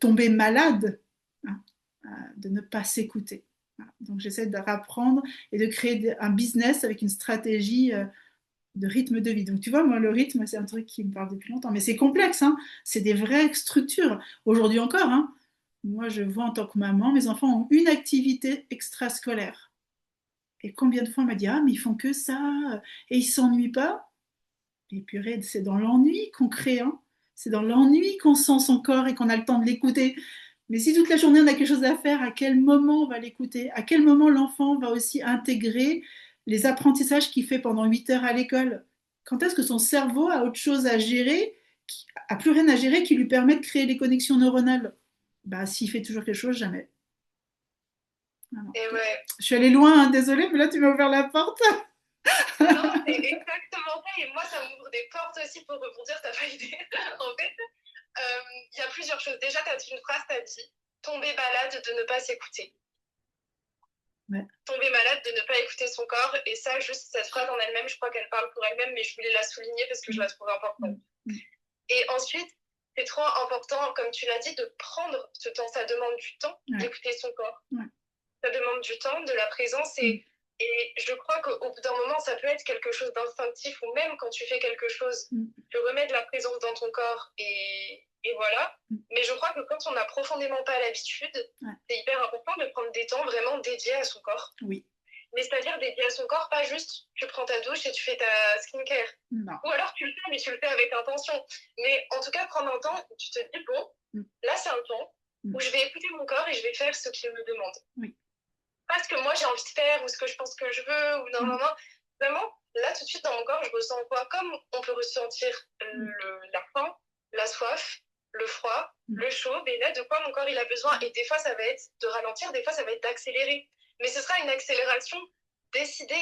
tomber malades, hein, de ne pas s'écouter. Voilà. Donc j'essaie de rapprendre et de créer un business avec une stratégie de rythme de vie. Donc tu vois, moi le rythme c'est un truc qui me parle depuis longtemps, mais c'est complexe, hein. C'est des vraies structures. Aujourd'hui encore, hein, moi je vois en tant que maman, mes enfants ont une activité extrascolaire. Et combien de fois on m'a dit ah mais ils font que ça et ils s'ennuient pas. Et purée, c'est dans l'ennui qu'on crée, hein. C'est dans l'ennui qu'on sent son corps et qu'on a le temps de l'écouter. Mais si toute la journée on a quelque chose à faire, à quel moment on va l'écouter? À quel moment l'enfant va aussi intégrer les apprentissages qu'il fait pendant 8 heures à l'école? Quand est-ce que son cerveau a autre chose à gérer, a plus rien à gérer qui lui permet de créer les connexions neuronales? Bah, s'il fait toujours quelque chose, jamais. Voilà. Et ouais. Je suis allée loin, hein, désolée, mais là tu m'as ouvert la porte. Non, c'est exactement ça. Et moi, ça m'ouvre des portes aussi pour rebondir. T'as pas idée. En fait, il y a plusieurs choses. Déjà, tu as dit une phrase, tu as dit tomber malade de ne pas s'écouter. Ouais. Tomber malade de ne pas écouter son corps. Et ça, juste cette phrase en elle-même, je crois qu'elle parle pour elle-même, mais je voulais la souligner parce que je la trouve importante. Et ensuite, c'est trop important, comme tu l'as dit, de prendre ce temps. Ça demande du temps d'écouter son corps. Ça demande du temps, de la présence et je crois qu'au bout d'un moment, ça peut être quelque chose d'instinctif ou même quand tu fais quelque chose, tu remets de la présence dans ton corps et voilà. Mais je crois que quand on n'a profondément pas l'habitude, c'est hyper important de prendre des temps vraiment dédiés à son corps. Oui. Mais c'est-à-dire dédiés à son corps, pas juste tu prends ta douche et tu fais ta skincare. Non. Ou alors tu le fais, mais tu le fais avec intention. Mais en tout cas, prendre un temps où tu te dis, bon, là c'est un temps où je vais écouter mon corps et je vais faire ce qu'il me demande. Oui. Pas ce que moi j'ai envie de faire ou ce que je pense que je veux ou non. Vraiment, là tout de suite dans mon corps, je ressens quoi? Comme on peut ressentir la faim, la soif, le froid, le chaud, mais là de quoi mon corps il a besoin. Et des fois ça va être de ralentir, des fois ça va être d'accélérer. Mais ce sera une accélération décidée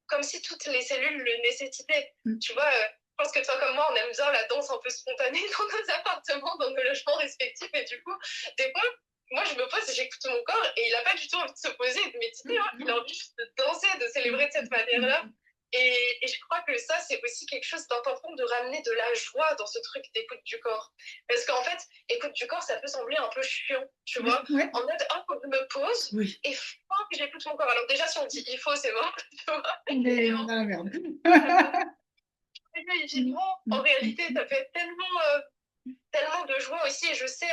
comme si toutes les cellules le nécessitaient. Tu vois, je pense que toi comme moi, on aime bien la danse un peu spontanée dans nos appartements, dans nos logements respectifs. Et du coup, des fois, moi, je me pose et j'écoute mon corps et il n'a pas du tout envie de se poser et de méditer. Hein. Il a envie juste de danser, de célébrer de cette manière-là. Et je crois que ça, c'est aussi quelque chose d'important de ramener de la joie dans ce truc d'écoute du corps. Parce qu'en fait, écoute du corps, ça peut sembler un peu chiant, tu vois. En mode, faut que je me pose et faut que j'écoute mon corps. Alors déjà, si on dit il faut, c'est mort, tu vois. Et on a la merde. Évidemment, en réalité, ça fait tellement de joie aussi. Et je sais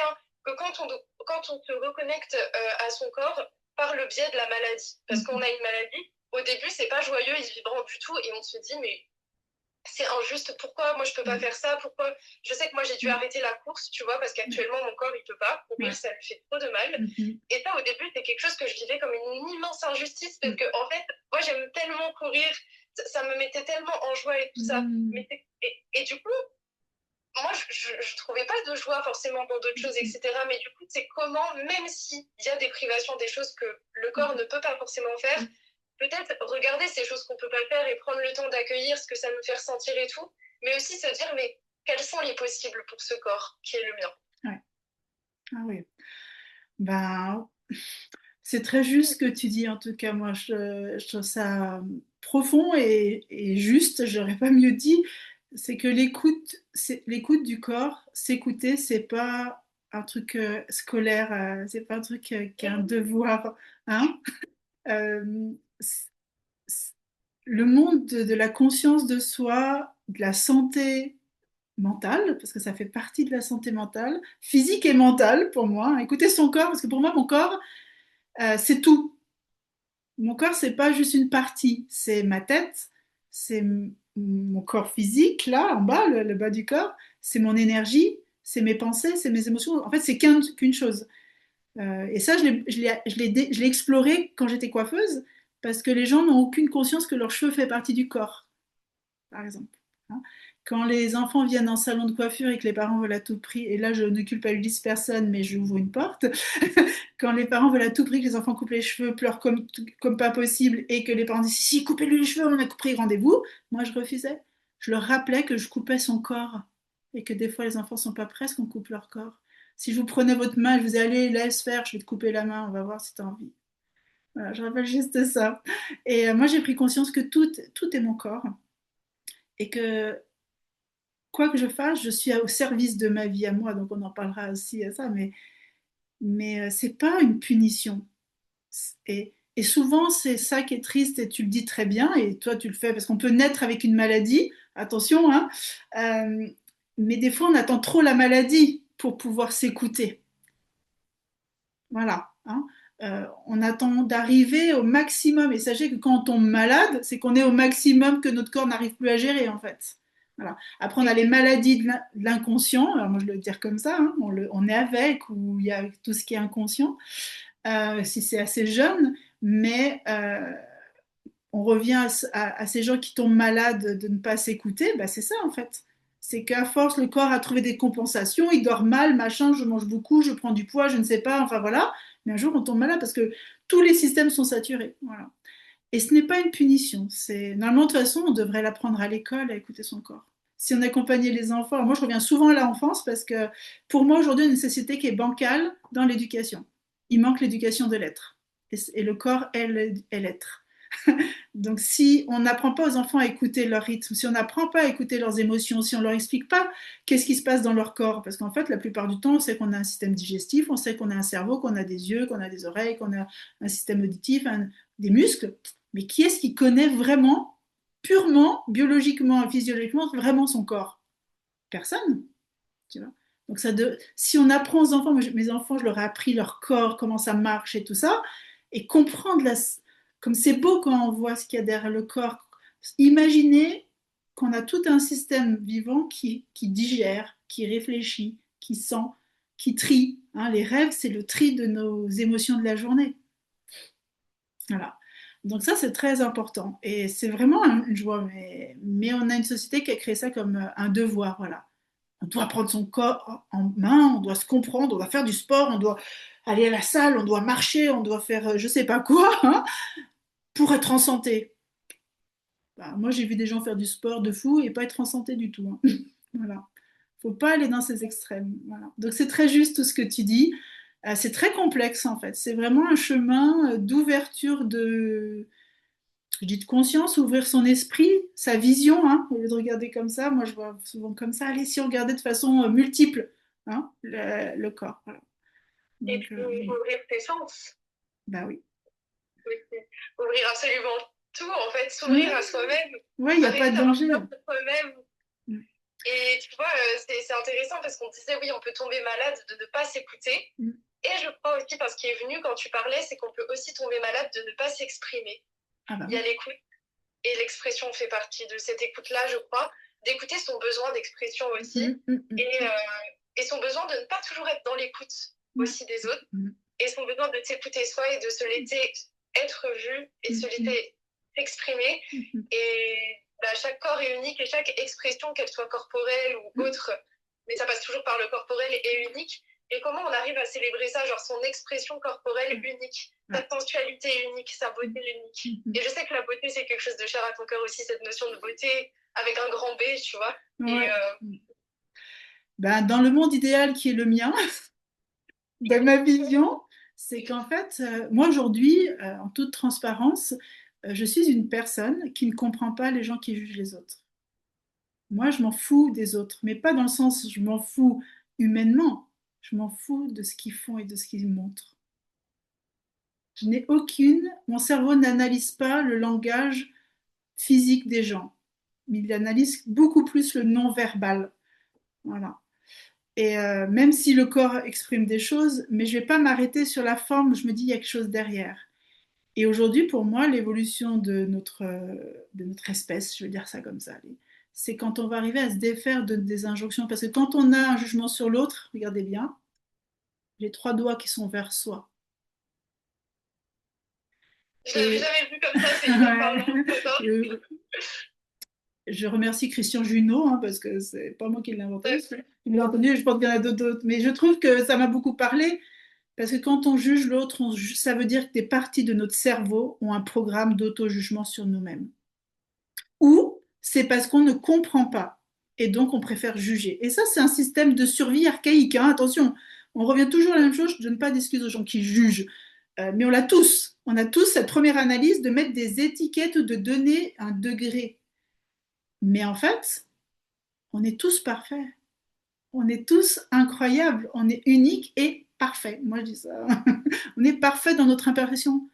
que quand on se reconnecte à son corps par le biais de la maladie, parce qu'on a une maladie, au début, c'est pas joyeux et vibrant du tout. Et on se dit, mais c'est injuste, pourquoi moi je peux pas faire ça, pourquoi je sais que moi j'ai dû arrêter la course, tu vois, parce qu'actuellement mon corps il peut pas courir, ça lui fait trop de mal. Et ça au début c'est quelque chose que je vivais comme une immense injustice parce que en fait moi j'aime tellement courir, ça me mettait tellement en joie et tout ça. Et du coup moi je trouvais pas de joie forcément pour d'autres choses, etc. Mais du coup c'est comment, même s'il y a des privations, des choses que le corps ne peut pas forcément faire, peut-être regarder ces choses qu'on peut pas faire et prendre le temps d'accueillir ce que ça nous fait ressentir et tout, mais aussi se dire mais quels sont les possibles pour ce corps qui est le mien. Ouais. Ah oui. Ben, c'est très juste ce que tu dis, en tout cas, moi je trouve ça profond et juste, j'aurais pas mieux dit, c'est que l'écoute du corps, s'écouter, c'est pas un truc scolaire, c'est pas un truc qui est un devoir, hein. Euh, le monde de la conscience de soi, de la santé mentale, parce que ça fait partie de la santé mentale, physique et mentale pour moi. Écouter son corps, parce que pour moi, mon corps, c'est tout. Mon corps, c'est pas juste une partie, c'est ma tête, c'est mon corps physique, là, en bas, le bas du corps, c'est mon énergie, c'est mes pensées, c'est mes émotions. En fait, c'est qu'une chose. Et ça, je l'ai exploré quand j'étais coiffeuse, parce que les gens n'ont aucune conscience que leurs cheveux font partie du corps, par exemple. Hein. Quand les enfants viennent en salon de coiffure et que les parents veulent à tout prix, et là je ne culpabilise personne, mais j'ouvre une porte, quand les parents veulent à tout prix que les enfants coupent les cheveux, pleurent comme pas possible, et que les parents disent si, coupez-lui les cheveux, on a pris rendez-vous, moi je refusais. Je leur rappelais que je coupais son corps, et que des fois les enfants sont pas prêts qu'on coupe leur corps. Si je vous prenais votre main, je vous dis allez, laisse faire, je vais te couper la main, on va voir si tu as envie. Voilà, je rappelle juste ça. Et moi j'ai pris conscience que tout est mon corps, et que quoi que je fasse, je suis au service de ma vie à moi, donc on en parlera aussi à ça, mais c'est pas une punition. Et souvent, c'est ça qui est triste, et tu le dis très bien, et toi, tu le fais, parce qu'on peut naître avec une maladie, attention, hein, euh, mais des fois, on attend trop la maladie pour pouvoir s'écouter. Voilà. Hein. On attend d'arriver au maximum. Et sachez que quand on tombe malade, c'est qu'on est au maximum que notre corps n'arrive plus à gérer, en fait. Voilà. Après, on a les maladies de l'inconscient. Alors, moi, je le dire comme ça. Hein. On est avec, ou il y a tout ce qui est inconscient, si c'est assez jeune. Mais on revient à ces gens qui tombent malades de ne pas s'écouter. Bah, c'est ça, en fait. C'est qu'à force, le corps a trouvé des compensations, il dort mal, machin, je mange beaucoup, je prends du poids, je ne sais pas, enfin voilà. Mais un jour, on tombe malade parce que tous les systèmes sont saturés. Voilà. Et ce n'est pas une punition. Normalement, de toute façon, on devrait l'apprendre à l'école à écouter son corps. Si on accompagnait les enfants, alors moi je reviens souvent à l'enfance parce que pour moi aujourd'hui, on a une société qui est bancale dans l'éducation. Il manque l'éducation de l'être. Et le corps est l'être. Donc, si on n'apprend pas aux enfants à écouter leur rythme, si on n'apprend pas à écouter leurs émotions, si on leur explique pas qu'est-ce qui se passe dans leur corps, parce qu'en fait, la plupart du temps, on sait qu'on a un système digestif, on sait qu'on a un cerveau, qu'on a des yeux, qu'on a des oreilles, qu'on a un système auditif, des muscles, mais qui est-ce qui connaît vraiment, purement, biologiquement et physiologiquement, vraiment son corps? Personne, tu vois. Donc si on apprend aux enfants, moi, mes enfants, je leur ai appris leur corps, comment ça marche et tout ça, et comprendre comme c'est beau quand on voit ce qu'il y a derrière le corps. Imaginez qu'on a tout un système vivant qui digère, qui réfléchit, qui sent, qui trie. Hein. Les rêves, c'est le tri de nos émotions de la journée. Voilà. Donc ça, c'est très important. Et c'est vraiment une joie. Mais on a une société qui a créé ça comme un devoir. Voilà. On doit prendre son corps en main, on doit se comprendre, on doit faire du sport, on doit aller à la salle, on doit marcher, on doit faire je sais pas quoi, hein, pour être en santé. Bah, moi, j'ai vu des gens faire du sport de fou et pas être en santé du tout. Hein. Voilà. Faut pas aller dans ces extrêmes. Voilà. Donc c'est très juste tout ce que tu dis. C'est très complexe en fait. C'est vraiment un chemin d'ouverture je dis de conscience, ouvrir son esprit, sa vision, hein, au lieu de regarder comme ça. Moi, je vois souvent comme ça. Allez, si on regardait de façon multiple, hein, le corps. Voilà. Et Donc, puis ouvrir tes sens. bah oui. Ouvrir absolument tout, en fait, s'ouvrir à soi-même, Ouais, il n'y a pas de arrêter d'avoir danger. peur de soi-même. Et tu vois, c'est intéressant parce qu'on disait, oui, on peut tomber malade de ne pas s'écouter. Et je crois aussi, parce qu'il est venu quand tu parlais, c'est qu'on peut aussi tomber malade de ne pas s'exprimer. Ah bah Il y oui. a l'écoute et l'expression fait partie de cette écoute-là, je crois, d'écouter son besoin d'expression aussi et, et son besoin de ne pas toujours être dans l'écoute aussi des autres et son besoin de s'écouter soi et de se laisser être vu et se laisser s'exprimer. Et bah, chaque corps est unique et chaque expression, qu'elle soit corporelle ou autre, mais ça passe toujours par le corporel, est unique. Et comment on arrive à célébrer ça, genre son expression corporelle unique, sa sensualité unique, sa beauté unique. Et je sais que la beauté, c'est quelque chose de cher à ton cœur aussi, cette notion de beauté avec un grand B, tu vois. Ouais. Et Ben, dans le monde idéal qui est le mien, de ma vision, c'est qu'en fait, moi aujourd'hui, en toute transparence, je suis une personne qui ne comprend pas les gens qui jugent les autres. Moi, je m'en fous des autres, mais pas dans le sens je m'en fous humainement, je m'en fous de ce qu'ils font et de ce qu'ils montrent. Je n'ai mon cerveau n'analyse pas le langage physique des gens, mais il analyse beaucoup plus le non-verbal. Voilà. Et même si le corps exprime des choses, mais je ne vais pas m'arrêter sur la forme, je me dis il y a quelque chose derrière. Et aujourd'hui, pour moi, l'évolution de notre espèce, je veux dire ça comme ça, c'est quand on va arriver à se défaire des injonctions. Parce que quand on a un jugement sur l'autre, regardez bien, les trois doigts qui sont vers soi. je l'avais jamais vu comme ça, c'est hyper parlant. Je remercie Christian Junot, hein, parce que c'est pas moi qui l'ai inventé. Il l'a entendu, je pense qu'il y en a d'autres. Mais je trouve que ça m'a beaucoup parlé, parce que quand on juge l'autre, ça veut dire que des parties de notre cerveau ont un programme d'auto-jugement sur nous-mêmes. Ou c'est parce qu'on ne comprend pas, et donc on préfère juger. Et ça, c'est un système de survie archaïque. Hein, attention, on revient toujours à la même chose, je ne donne pas d'excuses aux gens qui jugent. Mais on l'a tous. On a tous cette première analyse de mettre des étiquettes ou de donner un degré. Mais en fait, on est tous parfaits. On est tous incroyables. On est uniques et parfait. Moi, je dis ça. On est parfait dans notre imperfection.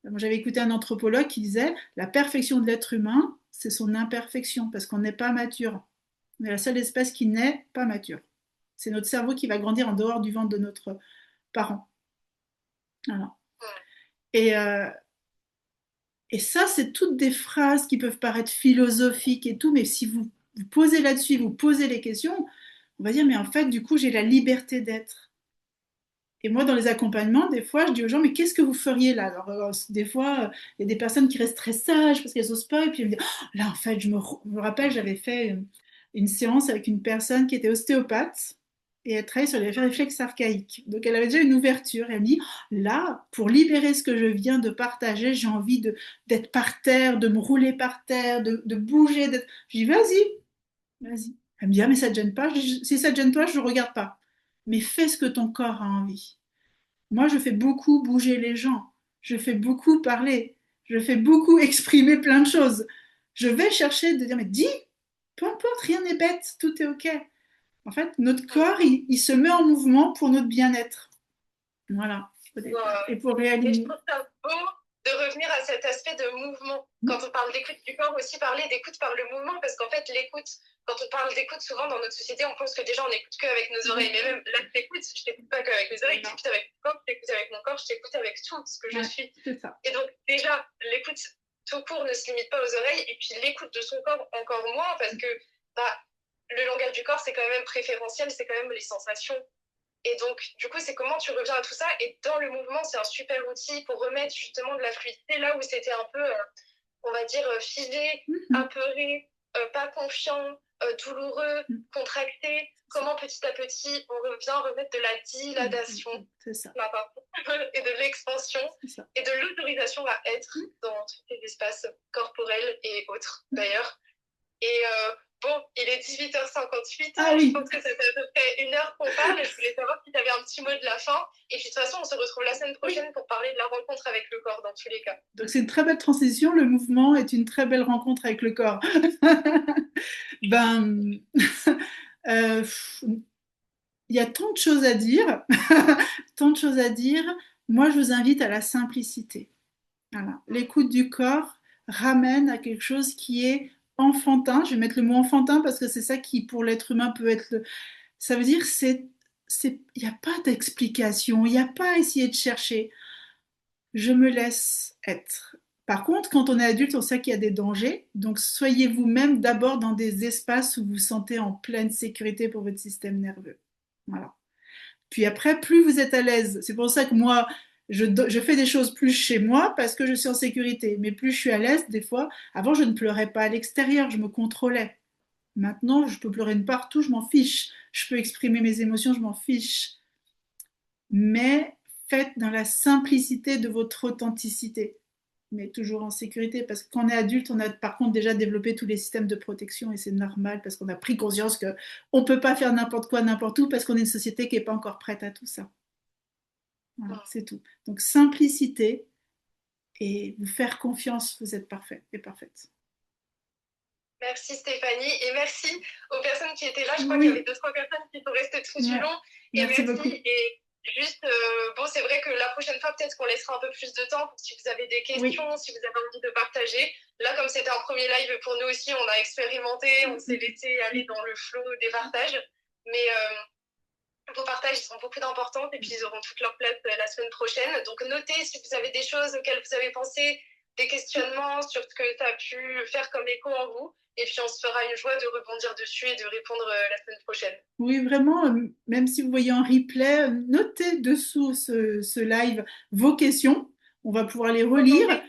Moi, j'avais écouté un anthropologue qui disait la perfection de l'être humain, c'est son imperfection, parce qu'on n'est pas mature. On est la seule espèce qui n'est pas mature. C'est notre cerveau qui va grandir en dehors du ventre de notre parent. Voilà. Et, euh, et ça, c'est toutes des phrases qui peuvent paraître philosophiques et tout, mais si vous posez là-dessus, vous posez les questions, on va dire, mais en fait, du coup, j'ai la liberté d'être. Et moi, dans les accompagnements, des fois, je dis aux gens, mais qu'est-ce que vous feriez là? Alors, des fois, il y a des personnes qui restent très sages parce qu'elles n'osent pas, et puis elles me disent, oh, là, en fait, je me rappelle, j'avais fait une séance avec une personne qui était ostéopathe, et elle travaillait sur les réflexes archaïques. Donc, elle avait déjà une ouverture. Elle me dit, là, pour libérer ce que je viens de partager, j'ai envie d'être par terre, de me rouler par terre, de bouger. Je dis, vas-y, vas-y. Elle me dit, ah, mais ça ne te gêne pas? Je dis, si ça ne te gêne pas, je ne regarde pas. Mais fais ce que ton corps a envie. Moi, je fais beaucoup bouger les gens. Je fais beaucoup parler. Je fais beaucoup exprimer plein de choses. Je vais chercher de dire, mais dis, peu importe, rien n'est bête, tout est OK. En fait, notre corps, il se met en mouvement pour notre bien-être. Voilà. Et pour Et je réaligner. trouve ça beau de revenir à cet aspect de mouvement. Quand on parle d'écoute du corps, aussi parler d'écoute par le mouvement, parce qu'en fait, l'écoute, quand on parle d'écoute, souvent dans notre société, on pense que déjà on n'écoute qu'avec nos oreilles. Mais même là, je t'écoute, je t'écoute pas qu'avec mes oreilles, je t'écoute avec mon corps, je t'écoute avec mon corps, je t'écoute avec tout ce que je suis. C'est ça. Et donc, déjà, l'écoute tout court ne se limite pas aux oreilles, et puis l'écoute de son corps encore moins, parce que bah, le langage du corps, c'est quand même préférentiel, c'est quand même les sensations. Et donc, du coup, c'est comment tu reviens à tout ça. Et dans le mouvement, c'est un super outil pour remettre justement de la fluidité là où c'était un peu, on va dire, figé, apeuré, pas confiant, douloureux, contracté. Comment petit à petit, on revient remettre de la dilatation et de l'expansion et de l'autorisation à être dans tous les espaces corporels et autres d'ailleurs. Et bon, il est 18h58. Ah oui. Je pense que ça fait à peu près 1 heure qu'on parle. Je voulais savoir si tu avais un petit mot de la fin. Et puis de toute façon, on se retrouve la semaine prochaine pour parler de la rencontre avec le corps dans tous les cas. Donc c'est une très belle transition. Le mouvement est une très belle rencontre avec le corps. Ben, il y a tant de choses à dire, tant de choses à dire. Moi, je vous invite à la simplicité. Voilà. L'écoute du corps ramène à quelque chose qui est enfantin. Je vais mettre le mot enfantin parce que c'est ça qui, pour l'être humain, peut être. Ça veut dire il n'y a pas d'explication, il n'y a pas à essayer de chercher. Je me laisse être. Par contre, quand on est adulte, on sait qu'il y a des dangers. Donc, soyez vous-même d'abord dans des espaces où vous vous sentez en pleine sécurité pour votre système nerveux. Voilà. Puis après, plus vous êtes à l'aise. C'est pour ça que moi, je fais des choses plus chez moi parce que je suis en sécurité. Mais plus je suis à l'aise, des fois, avant, je ne pleurais pas à l'extérieur, je me contrôlais. Maintenant, je peux pleurer de partout, je m'en fiche. Je peux exprimer mes émotions, je m'en fiche. Mais faites dans la simplicité de votre authenticité, mais toujours en sécurité, parce que quand on est adulte, on a par contre déjà développé tous les systèmes de protection et c'est normal parce qu'on a pris conscience qu'on ne peut pas faire n'importe quoi, n'importe où, parce qu'on est une société qui n'est pas encore prête à tout ça. Voilà, c'est tout. Donc simplicité et vous faire confiance, vous êtes parfait et parfaite. Merci Stéphanie et merci aux personnes qui étaient là. Je crois qu'il y avait 2-3 personnes qui sont restées tout du long. Et merci beaucoup. Et juste, bon, c'est vrai que la prochaine fois, peut-être qu'on laissera un peu plus de temps pour si vous avez des questions, si vous avez envie de partager. Là, comme c'était un premier live pour nous aussi, on a expérimenté, on s'est laissé aller dans le flow des partages. Mais vos partages, ils sont beaucoup d'importance et puis ils auront toute leur place la semaine prochaine. Donc, notez si vous avez des choses auxquelles vous avez pensé, des questionnements sur ce que ça a pu faire comme écho en vous. Et puis, on se fera une joie de rebondir dessus et de répondre la semaine prochaine. Oui, vraiment, même si vous voyez en replay, notez dessous ce live vos questions. On va pouvoir les relire.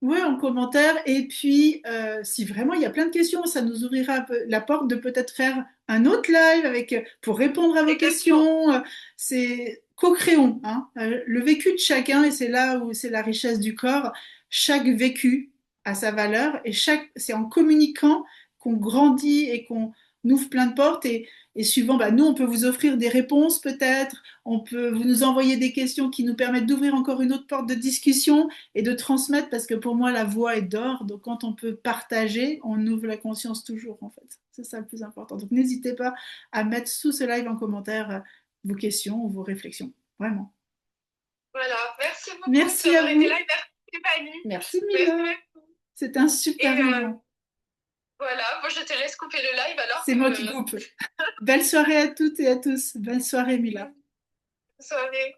Oui, en commentaire. Et puis, si vraiment il y a plein de questions, ça nous ouvrira la porte de peut-être faire un autre live pour répondre à vos questions. C'est co-créons, hein. Le vécu de chacun, et c'est là où c'est la richesse du corps. Chaque vécu a sa valeur et c'est en communiquant qu'on grandit et qu'on ouvre plein de portes. Et suivant, nous, on peut vous offrir des réponses peut-être. Vous nous envoyer des questions qui nous permettent d'ouvrir encore une autre porte de discussion et de transmettre, parce que pour moi, la voix est d'or. Donc, quand on peut partager, on ouvre la conscience toujours, en fait. C'est ça le plus important. Donc, n'hésitez pas à mettre sous ce live en commentaire vos questions ou vos réflexions. Vraiment. Voilà, merci beaucoup Merci à d'avoir été vous. là et merci Stéphanie. Merci Merci, Mila. merci. C'est un super Et moment. voilà, moi je te laisse couper le live alors C'est que moi qui coupe. Belle soirée à toutes et à tous. Belle soirée Mila. bonne soirée.